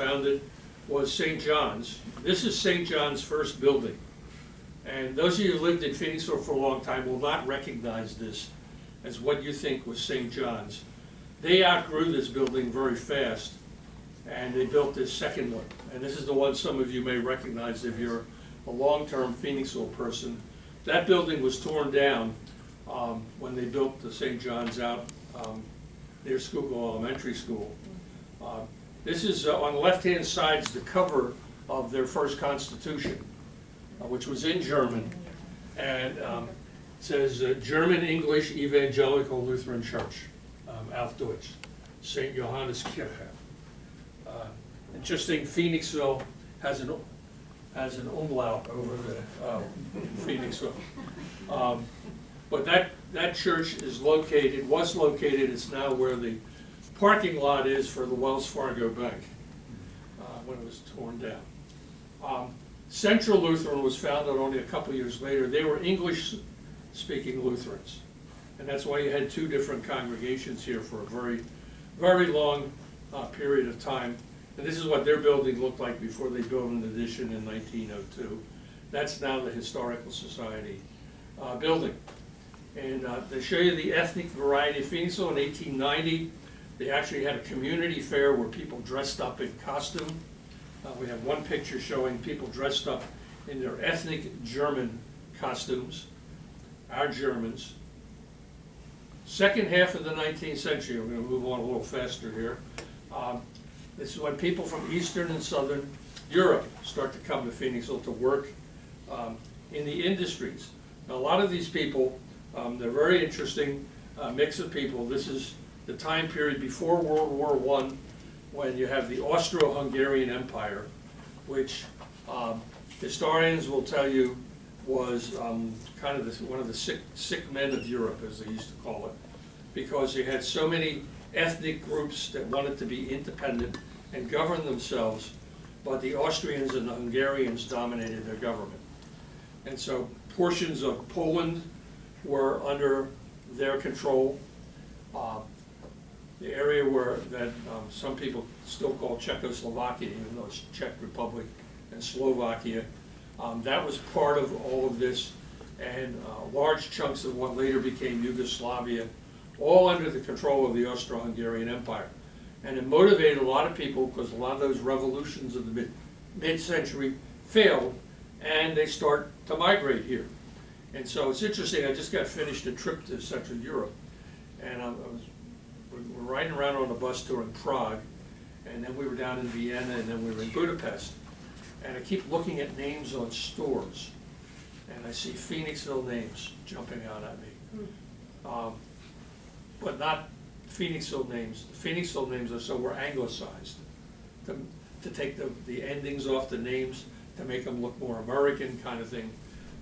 St. John's. This is St. John's first building. And those of you who lived in Phoenixville for a long time will not recognize this as what you think was St. John's. They outgrew this building very fast, and they built this second one. And this is the one some of you may recognize if you're a long-term Phoenixville person. That building was torn down when they built the St. John's out near Schuylkill Elementary School. This is on the left-hand side is the cover of their first Constitution, which was in German, and it says German English Evangelical Lutheran Church, auf Deutsch, St. Johannes Kirche. Interesting, Phoenixville has an umlaut over the Phoenixville. But that church was located, it's now where the parking lot is for the Wells Fargo Bank when it was torn down. Central Lutheran was founded only a couple years later. They were English-speaking Lutherans. And that's why you had two different congregations here for a very, very long period of time. And this is what their building looked like before they built an addition in 1902. That's now the Historical Society building. And to show you the ethnic variety of Phoenixville, in 1890, they actually had a community fair where people dressed up in costume. We have one picture showing people dressed up in their ethnic German costumes, our Germans. Second half of the 19th century, we're going to move on a little faster here. This is when people from Eastern and Southern Europe start to come to Phoenixville to work in the industries. Now, a lot of these people, they're very interesting mix of people. This is the time period before World War I, when you have the Austro-Hungarian Empire, which historians will tell you was kind of one of the sick men of Europe, as they used to call it, because you had so many ethnic groups that wanted to be independent and govern themselves, but the Austrians and the Hungarians dominated their government. And so portions of Poland were under their control. The area that some people still call Czechoslovakia, even though it's Czech Republic and Slovakia, that was part of all of this, and large chunks of what later became Yugoslavia, all under the control of the Austro-Hungarian Empire. And it motivated a lot of people because a lot of those revolutions of the mid-century failed, and they start to migrate here. And so it's interesting, I just got finished a trip to Central Europe, and we're riding around on a bus tour in Prague, and then we were down in Vienna, and then we were in Budapest. And I keep looking at names on stores, and I see Phoenixville names jumping out at me. But not Phoenixville names. The Phoenixville names are so we're anglicized, to take the endings off the names, to make them look more American kind of thing.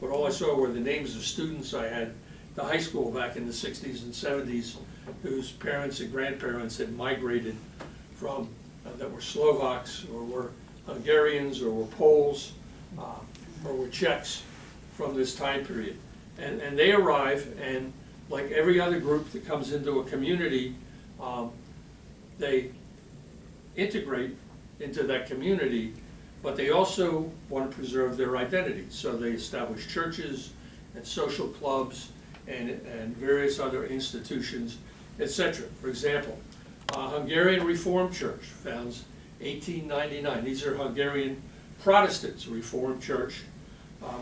But all I saw were the names of students I had at the high school back in the 60s and 70s, whose parents and grandparents had migrated from, that were Slovaks, or were Hungarians, or were Poles, or were Czechs from this time period. And they arrive, and like every other group that comes into a community, they integrate into that community, but they also want to preserve their identity. So they establish churches and social clubs and various other institutions, etc. For example, Hungarian Reformed Church, founds 1899. These are Hungarian Protestants, Reformed Church,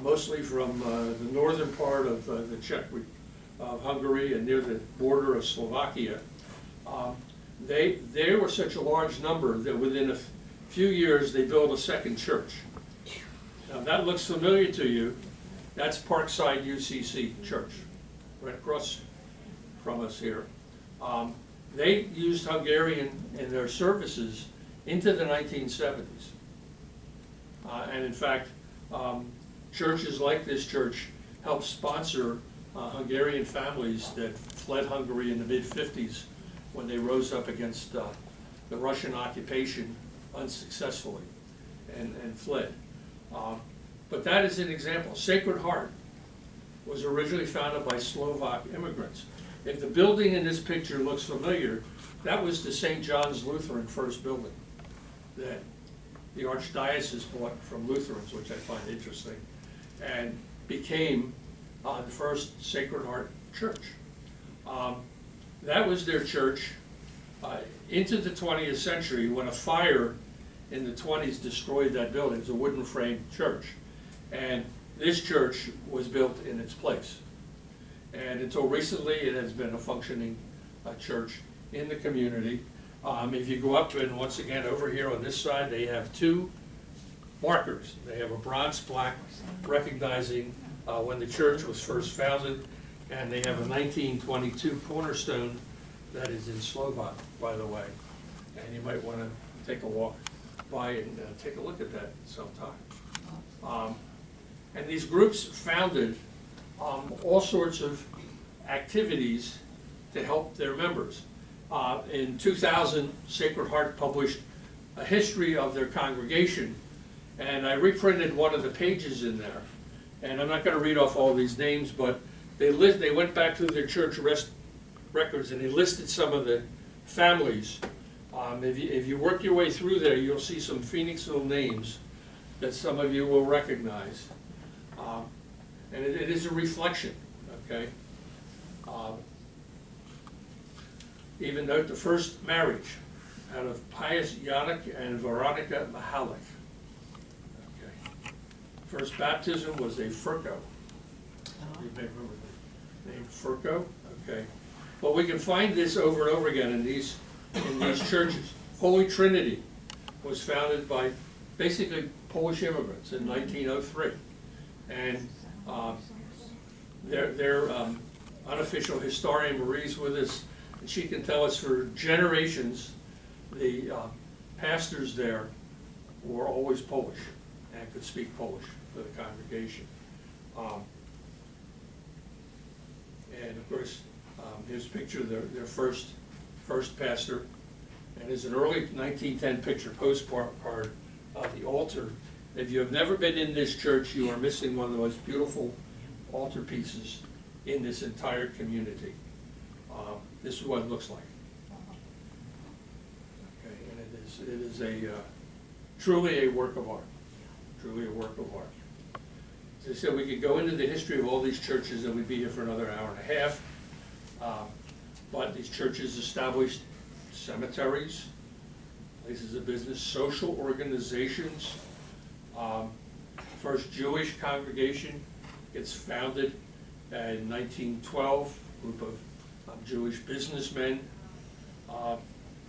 mostly from the northern part of the Czech of Hungary and near the border of Slovakia. They were such a large number that within a few years they built a second church. Now that looks familiar to you. That's Parkside UCC Church, right across from us here. They used Hungarian in their services into the 1970s. And in fact, churches like this church helped sponsor Hungarian families that fled Hungary in the mid-50s when they rose up against the Russian occupation unsuccessfully and fled. But that is an example. Sacred Heart was originally founded by Slovak immigrants. If the building in this picture looks familiar, that was the St. John's Lutheran first building that the Archdiocese bought from Lutherans, which I find interesting, and became the first Sacred Heart Church. That was their church into the 20th century, when a fire in the 20s destroyed that building. It's a wooden frame church. And this church was built in its place. And until recently, it has been a functioning church in the community. If you go up, and once again over here on this side, they have two markers. They have a bronze plaque recognizing when the church was first founded, and they have a 1922 cornerstone that is in Slovak, by the way. And you might want to take a walk by and take a look at that sometime. And these groups founded all sorts of activities to help their members. In 2000, Sacred Heart published a history of their congregation, and I reprinted one of the pages in there. And I'm not going to read off all these names, but they went back through their church records and they listed some of the families. If you work your way through there, you'll see some Phoenixville names that some of you will recognize. And it is a reflection, okay? Even note the first marriage out of Pius Yannick and Veronica Mahalik. Okay. First baptism was a Furco. You may remember the name Furco. Okay. Well, we can find this over and over again in these churches. Holy Trinity was founded by basically Polish immigrants in 1903, and their unofficial historian Marie's with us, and she can tell us for generations the pastors there were always Polish and could speak Polish for the congregation. And of course, here's a picture of their first pastor. And there's an early 1910 picture postcard of the altar. If you have never been in this church, you are missing one of the most beautiful altar pieces in this entire community. This is what it looks like. Okay, and it is a truly a work of art. Truly a work of art. As I said, we could go into the history of all these churches and we'd be here for another hour and a half. But these churches established cemeteries, places of business, social organizations. First Jewish congregation gets founded in 1912. A group of Jewish businessmen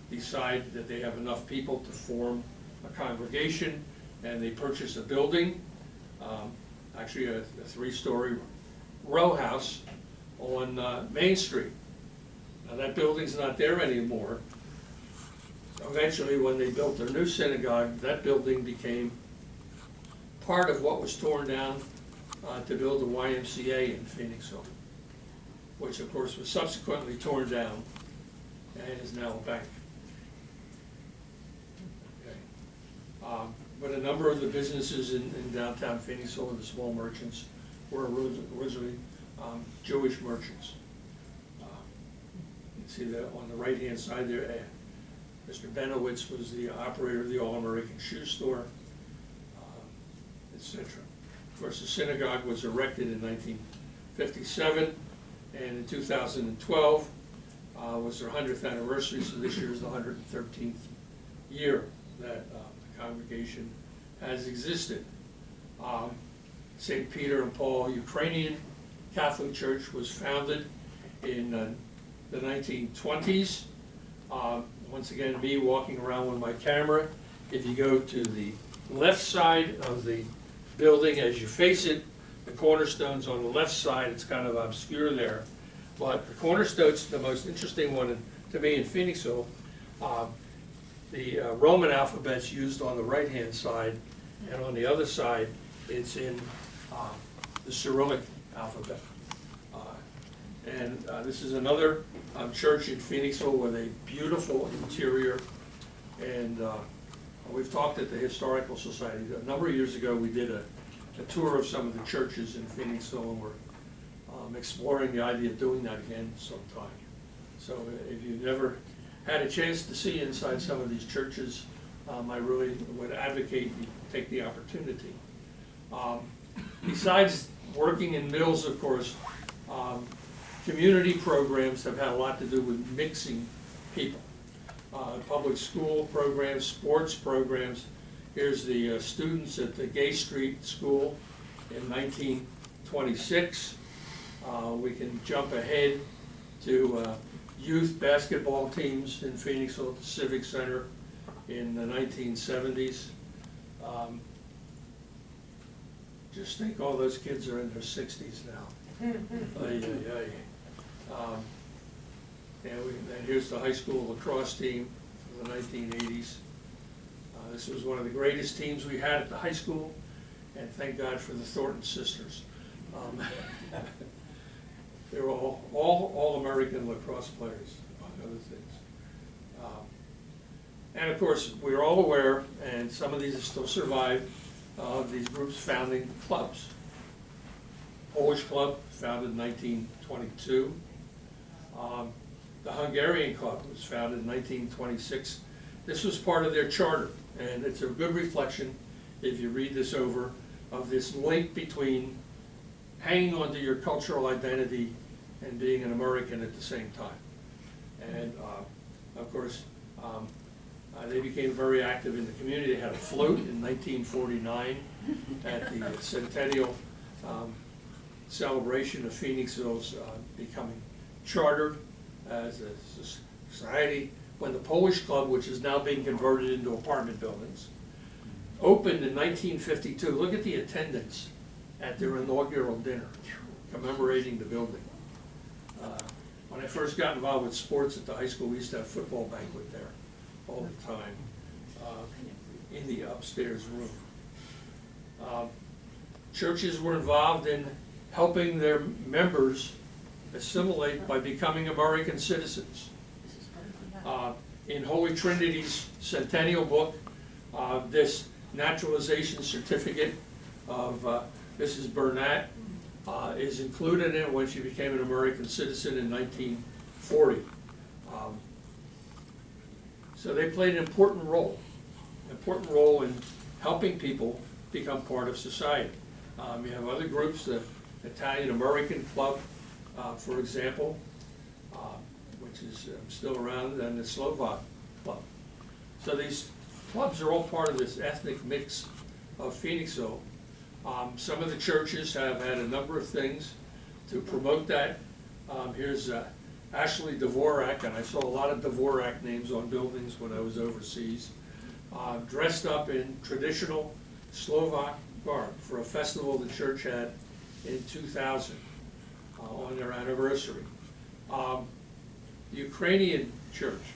decide that they have enough people to form a congregation, and they purchase a building, actually a 3-story row house on Main Street. Now that building's not there anymore. Eventually, when they built their new synagogue, that building became part of what was torn down to build the YMCA in Phoenixville, which of course was subsequently torn down and is now a bank. Okay. But a number of the businesses in downtown Phoenixville and the small merchants were originally Jewish merchants. You can see that on the right-hand side there, Mr. Benowitz was the operator of the All-American Shoe Store, etc. Of course, the synagogue was erected in 1957, and in 2012 was their 100th anniversary, so this year is the 113th year that the congregation has existed. St. Peter and Paul Ukrainian Catholic Church was founded in the 1920s. Once again, me walking around with my camera. If you go to the left side of the building as you face it, the cornerstone's on the left side. It's kind of obscure there. But the cornerstone's the most interesting one to me in Phoenixville. The Roman alphabet's used on the right-hand side, and on the other side, it's in the Cyrillic alphabet. And this is another church in Phoenixville with a beautiful interior. And we've talked at the Historical Society. A number of years ago, we did a tour of some of the churches in Phoenixville, and we're exploring the idea of doing that again sometime. So if you've never had a chance to see inside some of these churches, I really would advocate you take the opportunity. Besides working in mills, of course, community programs have had a lot to do with mixing people. Public school programs, sports programs. Here's the students at the Gay Street School in 1926. We can jump ahead to youth basketball teams in Phoenixville at the Civic Center in the 1970s. Just think all those kids are in their 60s now. And here's the high school lacrosse team from the 1980s. This was one of the greatest teams we had at the high school, and thank God for the Thornton sisters. They were all American lacrosse players, among other things. And of course, we're all aware, and some of these still survive, of these groups founding clubs. Polish Club, founded in 1922. The Hungarian Club was founded in 1926. This was part of their charter, and it's a good reflection, if you read this over, of this link between hanging on to your cultural identity and being an American at the same time. And of course, they became very active in the community. They had a float in 1949 at the centennial celebration of Phoenixville's becoming chartered as a society, when the Polish Club, which is now being converted into apartment buildings, opened in 1952. Look at the attendance at their inaugural dinner commemorating the building. When I first got involved with sports at the high school, we used to have football banquet there all the time in the upstairs room. churches were involved in helping their members assimilate by becoming American citizens. In Holy Trinity's centennial book, this naturalization certificate of Mrs. Burnett is included in when she became an American citizen in 1940. So they played an important role in helping people become part of society. You have other groups, the Italian American Club, for example, which is still around, and the Slovak Club. So these clubs are all part of this ethnic mix of Phoenixville. Some of the churches have had a number of things to promote that. Here's Ashley Dvorak, and I saw a lot of Dvorak names on buildings when I was overseas, dressed up in traditional Slovak garb for a festival the church had in 2000 on their anniversary. The Ukrainian church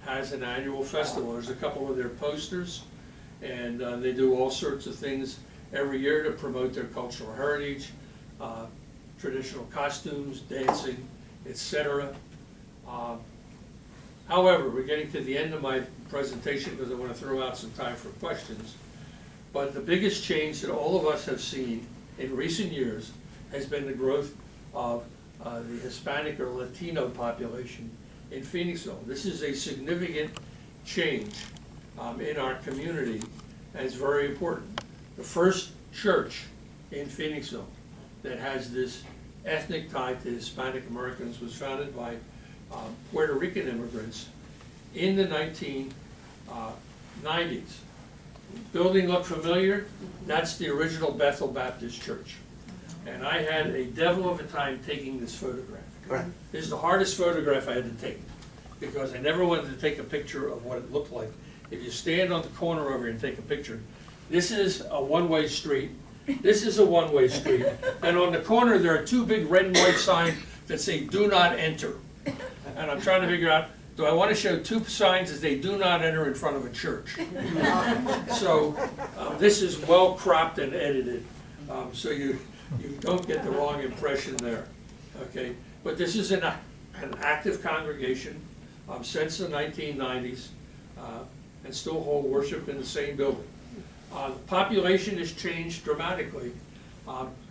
has an annual festival. There's a couple of their posters, and they do all sorts of things every year to promote their cultural heritage, traditional costumes, dancing, etc. However, we're getting to the end of my presentation because I want to throw out some time for questions. But the biggest change that all of us have seen in recent years has been the growth of the Hispanic or Latino population in Phoenixville. This is a significant change in our community, and it's very important. The first church in Phoenixville that has this ethnic tie to Hispanic Americans was founded by Puerto Rican immigrants in the 1990s. Building look familiar? That's the original Bethel Baptist Church. And I had a devil of a time taking this photograph. Right. This is the hardest photograph I had to take because I never wanted to take a picture of what it looked like. If you stand on the corner over here and take a picture, this is a one-way street. This is a one-way street. And on the corner, there are two big red and white signs that say, "Do not enter." And I'm trying to figure out, do I want to show two signs that say, "Do not enter" in front of a church? So this is well cropped and edited, so you don't get the wrong impression there. Okay, but this is an active congregation since the 1990s and still hold worship in the same building. The population has changed dramatically.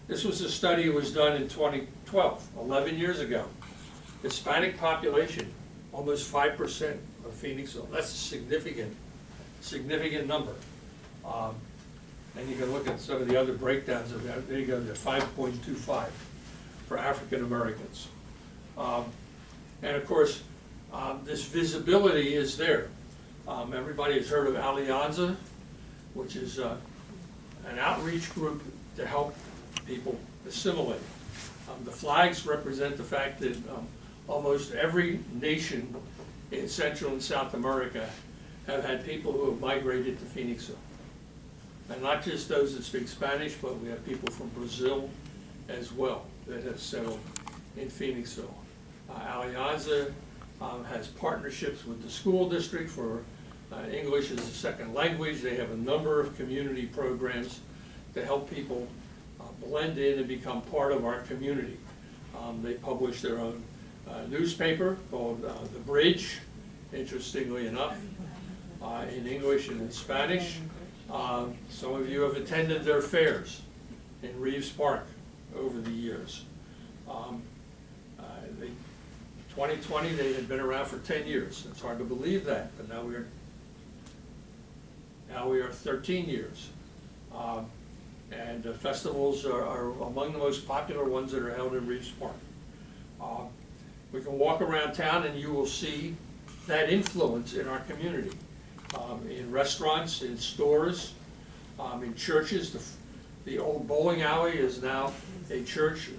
This was a study that was done in 2012, 11 years ago. Hispanic population, almost 5% of Phoenixville. That's a significant number. And you can look at some of the other breakdowns of that. There you go, they're 5.25 for African Americans. And of course, this visibility is there. Everybody has heard of Alianza, which is an outreach group to help people assimilate. The flags represent the fact that almost every nation in Central and South America have had people who have migrated to Phoenixville. And not just those that speak Spanish, but we have people from Brazil as well that have settled in Phoenixville. Alianza has partnerships with the school district for English as a second language. They have a number of community programs to help people blend in and become part of our community. They publish their own newspaper called The Bridge, interestingly enough, in English and in Spanish. Some of you have attended their fairs in Reeves Park over the years. 2020, they had been around for 10 years. It's hard to believe that, but now we are 13 years. And festivals are among the most popular ones that are held in Reeves Park. We can walk around town and you will see that influence in our community. In restaurants, in stores, in churches. The old bowling alley is now a church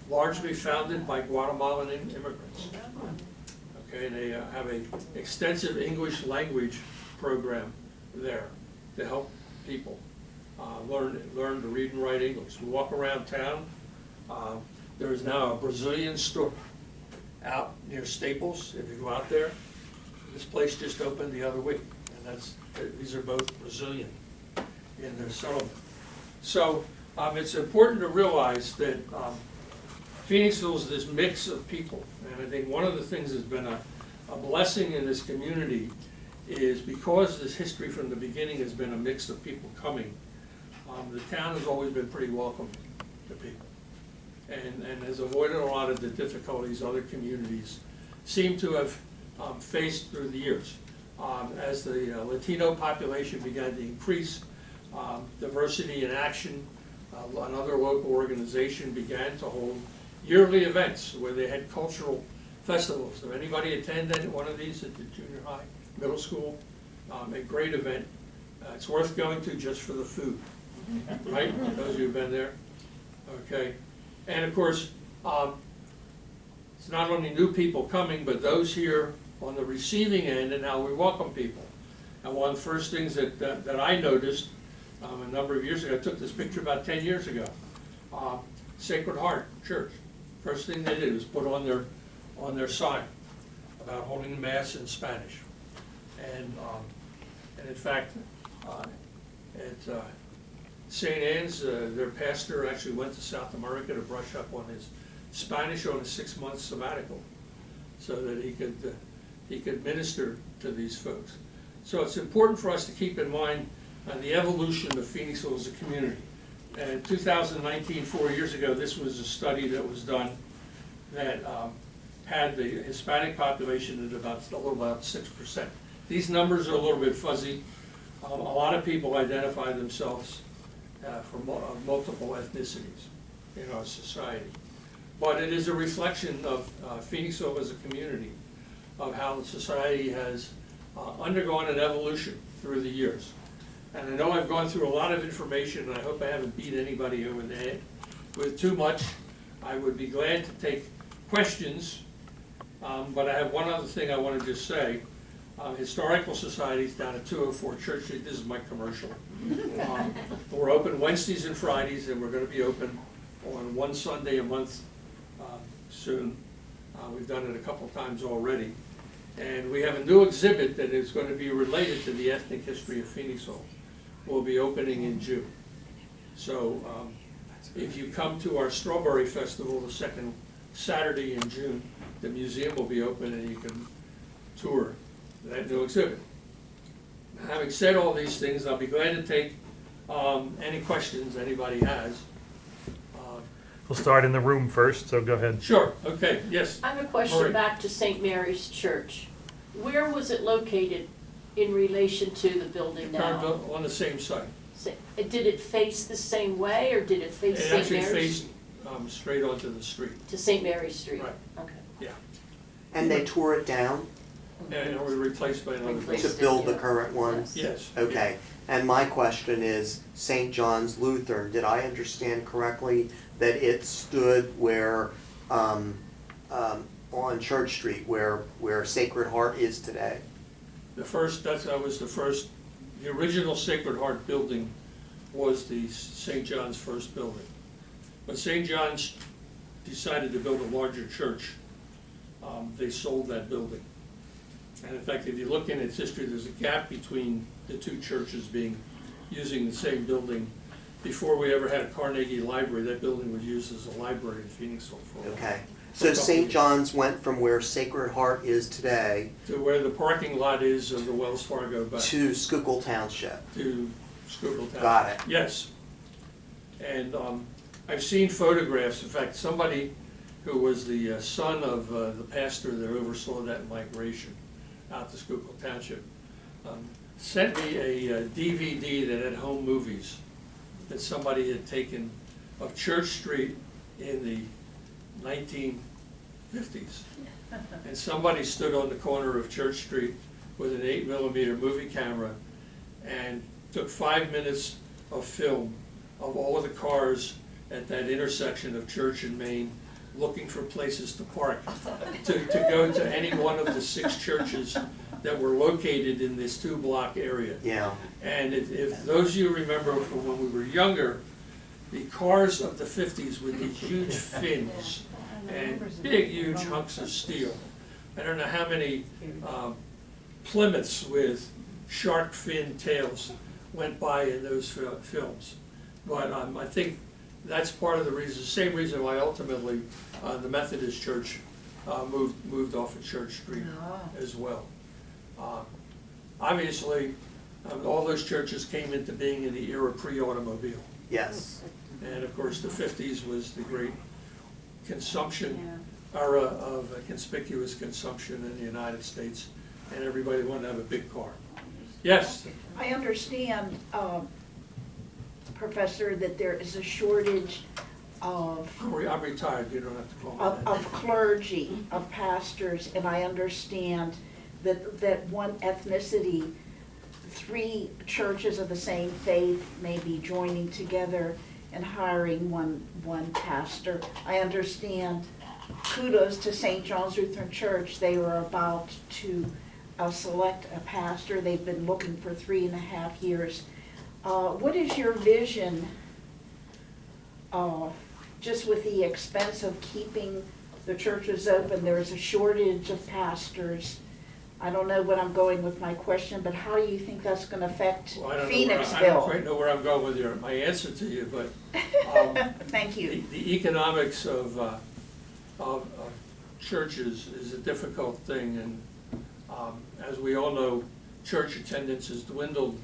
largely founded by Guatemalan immigrants. Okay, they have an extensive English language program there to help people learn to read and write English. We walk around town. There is now a Brazilian store out near Staples. If you go out there, this place just opened the other week, and these are both Brazilian in their settlement. So It's important to realize that Phoenixville is this mix of people. And I think one of the things that's been a blessing in this community is because this history from the beginning has been a mix of people coming, the town has always been pretty welcoming to people. And has avoided a lot of the difficulties other communities seem to have faced through the years. As the Latino population began to increase, Diversity in Action, another local organization, began to hold yearly events where they had cultural festivals. If anybody attended one of these at the junior high, middle school, a great event. It's worth going to just for the food, right? Those of you who've been there, okay. And of course, it's not only new people coming, but those here on the receiving end and how we welcome people. And one of the first things that I noticed a number of years ago, I took this picture about 10 years ago, Sacred Heart Church. First thing they did was put on their sign about holding the Mass in Spanish. And in fact, at St. Anne's, their pastor actually went to South America to brush up on his Spanish on a 6-month sabbatical so that he could minister to these folks. So it's important for us to keep in mind the evolution of Phoenixville as a community. And in 2019, 4 years ago, this was a study that was done that had the Hispanic population at about 6%. These numbers are a little bit fuzzy. A lot of people identify themselves from multiple ethnicities in our society. But it is a reflection of Phoenixville as a community, of how the society has undergone an evolution through the years. And I know I've gone through a lot of information, and I hope I haven't beat anybody over the head with too much. I would be glad to take questions, but I have one other thing I want to just say. Historical Society's down at 204 Church Street. This is my commercial. We're open Wednesdays and Fridays, and we're going to be open on one Sunday a month soon. We've done it a couple times already. And we have a new exhibit that is going to be related to the ethnic history of Phoenixville. We'll be opening in June. So if you come to our Strawberry Festival the second Saturday in June, the museum will be open and you can tour that new exhibit. Now, having said all these things, I'll be glad to take any questions anybody has. We'll start in the room first, so go ahead. Sure, okay, yes. I have a question Marie. back to St. Mary's Church. Where was it located in relation to the building now? On the same site. Did it face the same way, or did it face St. Mary's? It actually faced straight onto the street. To St. Mary's Street? Right. Okay. Yeah. And they tore it down And it was replaced by another building. to build the current one? Yes. Okay, and my question is, St. John's Lutheran, did I understand correctly that it stood where, on Church Street, where Sacred Heart is today? The original Sacred Heart building was the St. John's first building. When St. John's decided to build a larger church, they sold that building. And in fact, if you look in its history, there's a gap between the two churches using the same building. Before we ever had a Carnegie Library, that building was used as a library in Phoenixville for a while. Okay, so St. John's went from where Sacred Heart is today To where the parking lot is of the Wells Fargo Bank. to Schuylkill Township. To Schuylkill Township. Got it. Yes. And I've seen photographs. In fact, somebody who was the son of the pastor that oversaw that migration out to Schuylkill Township sent me a DVD that had home movies that somebody had taken of Church Street in the 1950s. And somebody stood on the corner of Church Street with an 8mm movie camera and took 5 minutes of film of all of the cars at that intersection of Church and Main, looking for places to park, to go to any one of the 6 churches that were located in this 2-block area. Yeah. And if those of you remember from when we were younger, the cars of the 50s with these huge fins and big, huge hunks of steel. I don't know how many Plymouths with shark fin tails went by in those films. But I think that's part of the reason, same reason why ultimately the Methodist Church moved off of Church Street as well. Obviously, all those churches came into being in the era pre-automobile. Yes. And of course, the 50s was the great consumption era of conspicuous consumption in the United States, and everybody wanted to have a big car. Yes? I understand, Professor, that there is a shortage of I'm retired, you don't have to call me that. of clergy, of pastors, and I understand that one ethnicity, 3 churches of the same faith may be joining together and hiring one pastor. I understand, kudos to St. John's Lutheran Church, they were about to select a pastor. They've been looking for 3.5 years. What is your vision, just with the expense of keeping the churches open? There is a shortage of pastors. I don't know what I'm going with my question, but how do you think that's going to affect Well, I don't Phoenixville? quite know where I'm going with my answer to you, but Thank you. the economics of churches is a difficult thing, and as we all know, church attendance has dwindled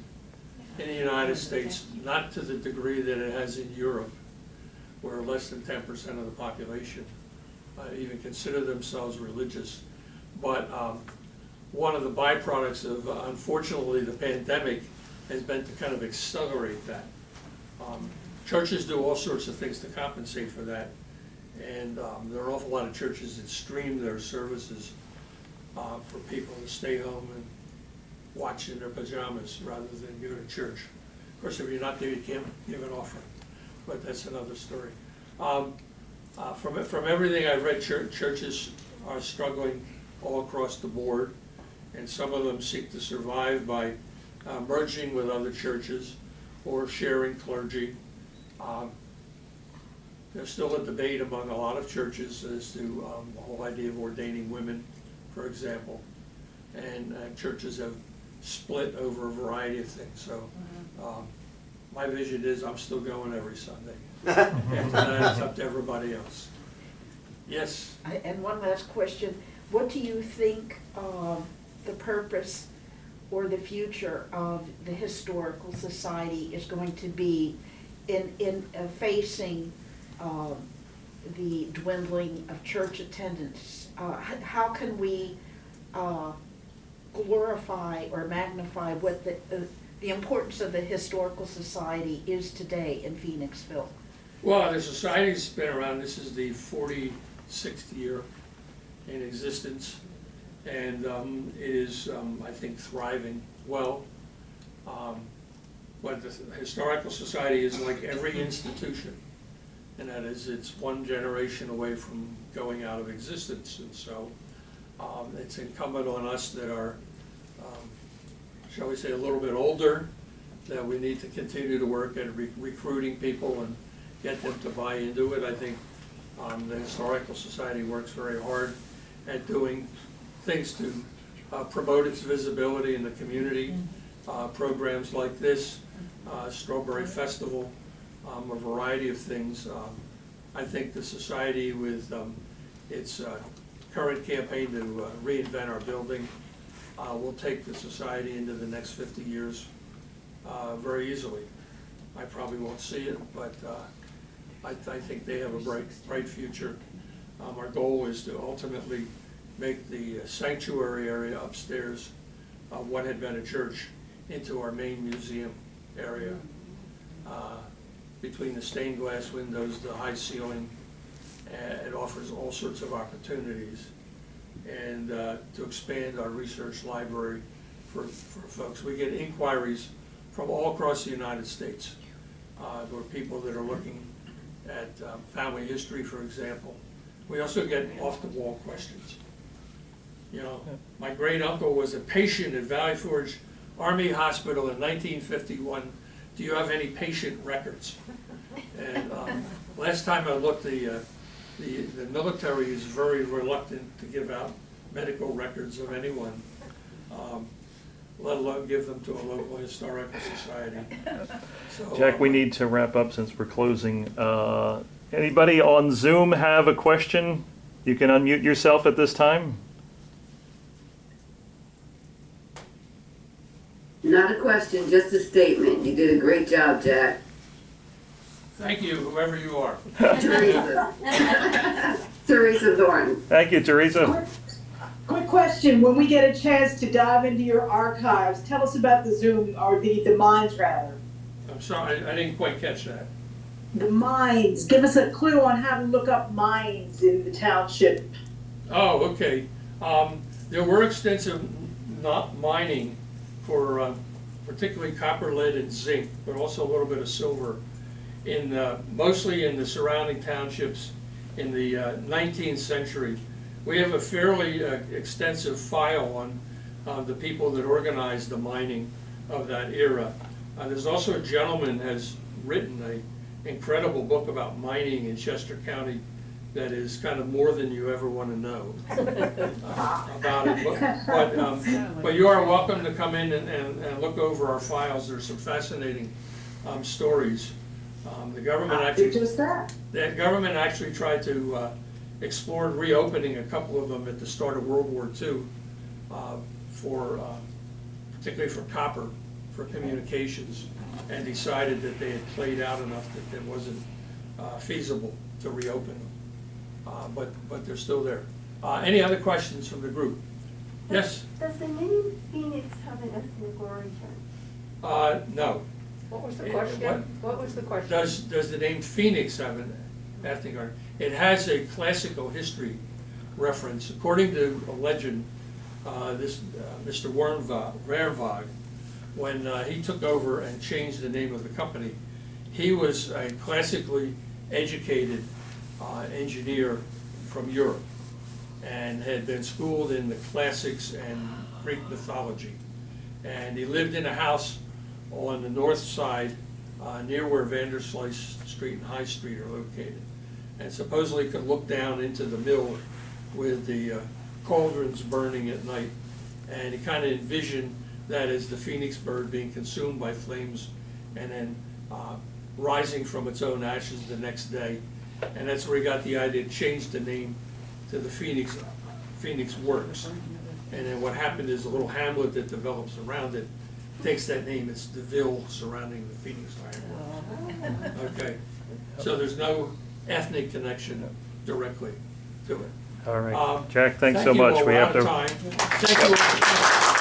in the United States, not to the degree that it has in Europe, where less than 10% of the population even consider themselves religious. But one of the byproducts of, unfortunately, the pandemic has been to kind of accelerate that. Churches do all sorts of things to compensate for that, and there are an awful lot of churches that stream their services for people to stay home and watch in their pajamas rather than go to church. Of course, if you're not there, you can't give an offering, but that's another story. From everything I've read, churches are struggling all across the board, and some of them seek to survive by merging with other churches or sharing clergy. There's still a debate among a lot of churches as to the whole idea of ordaining women, for example, and churches have split over a variety of things. So my vision is I'm still going every Sunday. After that, it's up to everybody else. Yes? And one last question. What do you think the purpose or the future of the Historical Society is going to be in facing the dwindling of church attendance? How can we glorify or magnify what the importance of the Historical Society is today in Phoenixville? Well, the society's been around. This is the 46th year in existence, and it is, I think, thriving well. But the Historical Society is like every institution, and that is it's one generation away from going out of existence. And so it's incumbent on us that are, shall we say, a little bit older, that we need to continue to work at recruiting people and get them to buy into it. I think the Historical Society works very hard at doing things to promote its visibility in the community. Programs like this, Strawberry Festival, a variety of things. I think the Society, with its current campaign to reinvent our building, will take the Society into the next 50 years very easily. I probably won't see it, but I think they have a bright future. Our goal is to ultimately make the sanctuary area upstairs, what had been a church, into our main museum area. Between the stained glass windows, the high ceiling, it offers all sorts of opportunities. And to expand our research library for folks. We get inquiries from all across the United States. There are people that are looking at family history, for example. We also get off-the-wall questions. You know, my great uncle was a patient at Valley Forge Army Hospital in 1951. Do you have any patient records? And last time I looked, the military is very reluctant to give out medical records of anyone. let alone give them to a local historical society. So, Jack, we need to wrap up since we're closing. Anybody on Zoom have a question? You can unmute yourself at this time. Not a question, just a statement. You did a great job, Jack. Thank you, whoever you are. Teresa. Teresa Thornton. Thank you, Teresa. Quick question, when we get a chance to dive into your archives, tell us about the Zoom, or the mines rather. I'm sorry, I didn't quite catch that. The mines, give us a clue on how to look up mines in the township. Oh, okay. There were extensive not mining for particularly copper, lead, and zinc, but also a little bit of silver in mostly in the surrounding townships in the 19th century. We have a fairly extensive file on the people that organized the mining of that era. There's also a gentleman has written an incredible book about mining in Chester County that is kind of more than you ever want to know about it. But you are welcome to come in and look over our files. There's some fascinating stories. The government actually tried to explore reopening a couple of them at the start of World War II particularly for copper, for communications, and decided that they had played out enough that it wasn't feasible to reopen them. But they're still there. Any other questions from the group? Yes? Does the name Phoenix have an ethnic origin? No. What was the question? What was the question? Does the name Phoenix have an ethnic origin? It has a classical history reference. According to a legend, Mr. Wernwag, when he took over and changed the name of the company, he was a classically educated engineer from Europe and had been schooled in the classics and Greek mythology. And he lived in a house on the north side near where Vanderslice Street and High Street are located, and supposedly could look down into the mill with the cauldrons burning at night. And he kind of envisioned that as the phoenix bird being consumed by flames and then rising from its own ashes the next day. And that's where he got the idea to change the name to the Phoenix Works. And then what happened is a little hamlet that develops around it takes that name. It's the ville surrounding the Phoenix Ironworks. Okay, so there's no ethnic connection directly to it. All right, Jack, thanks so Thank you much. all. We We're have out of to. time. Thank you all.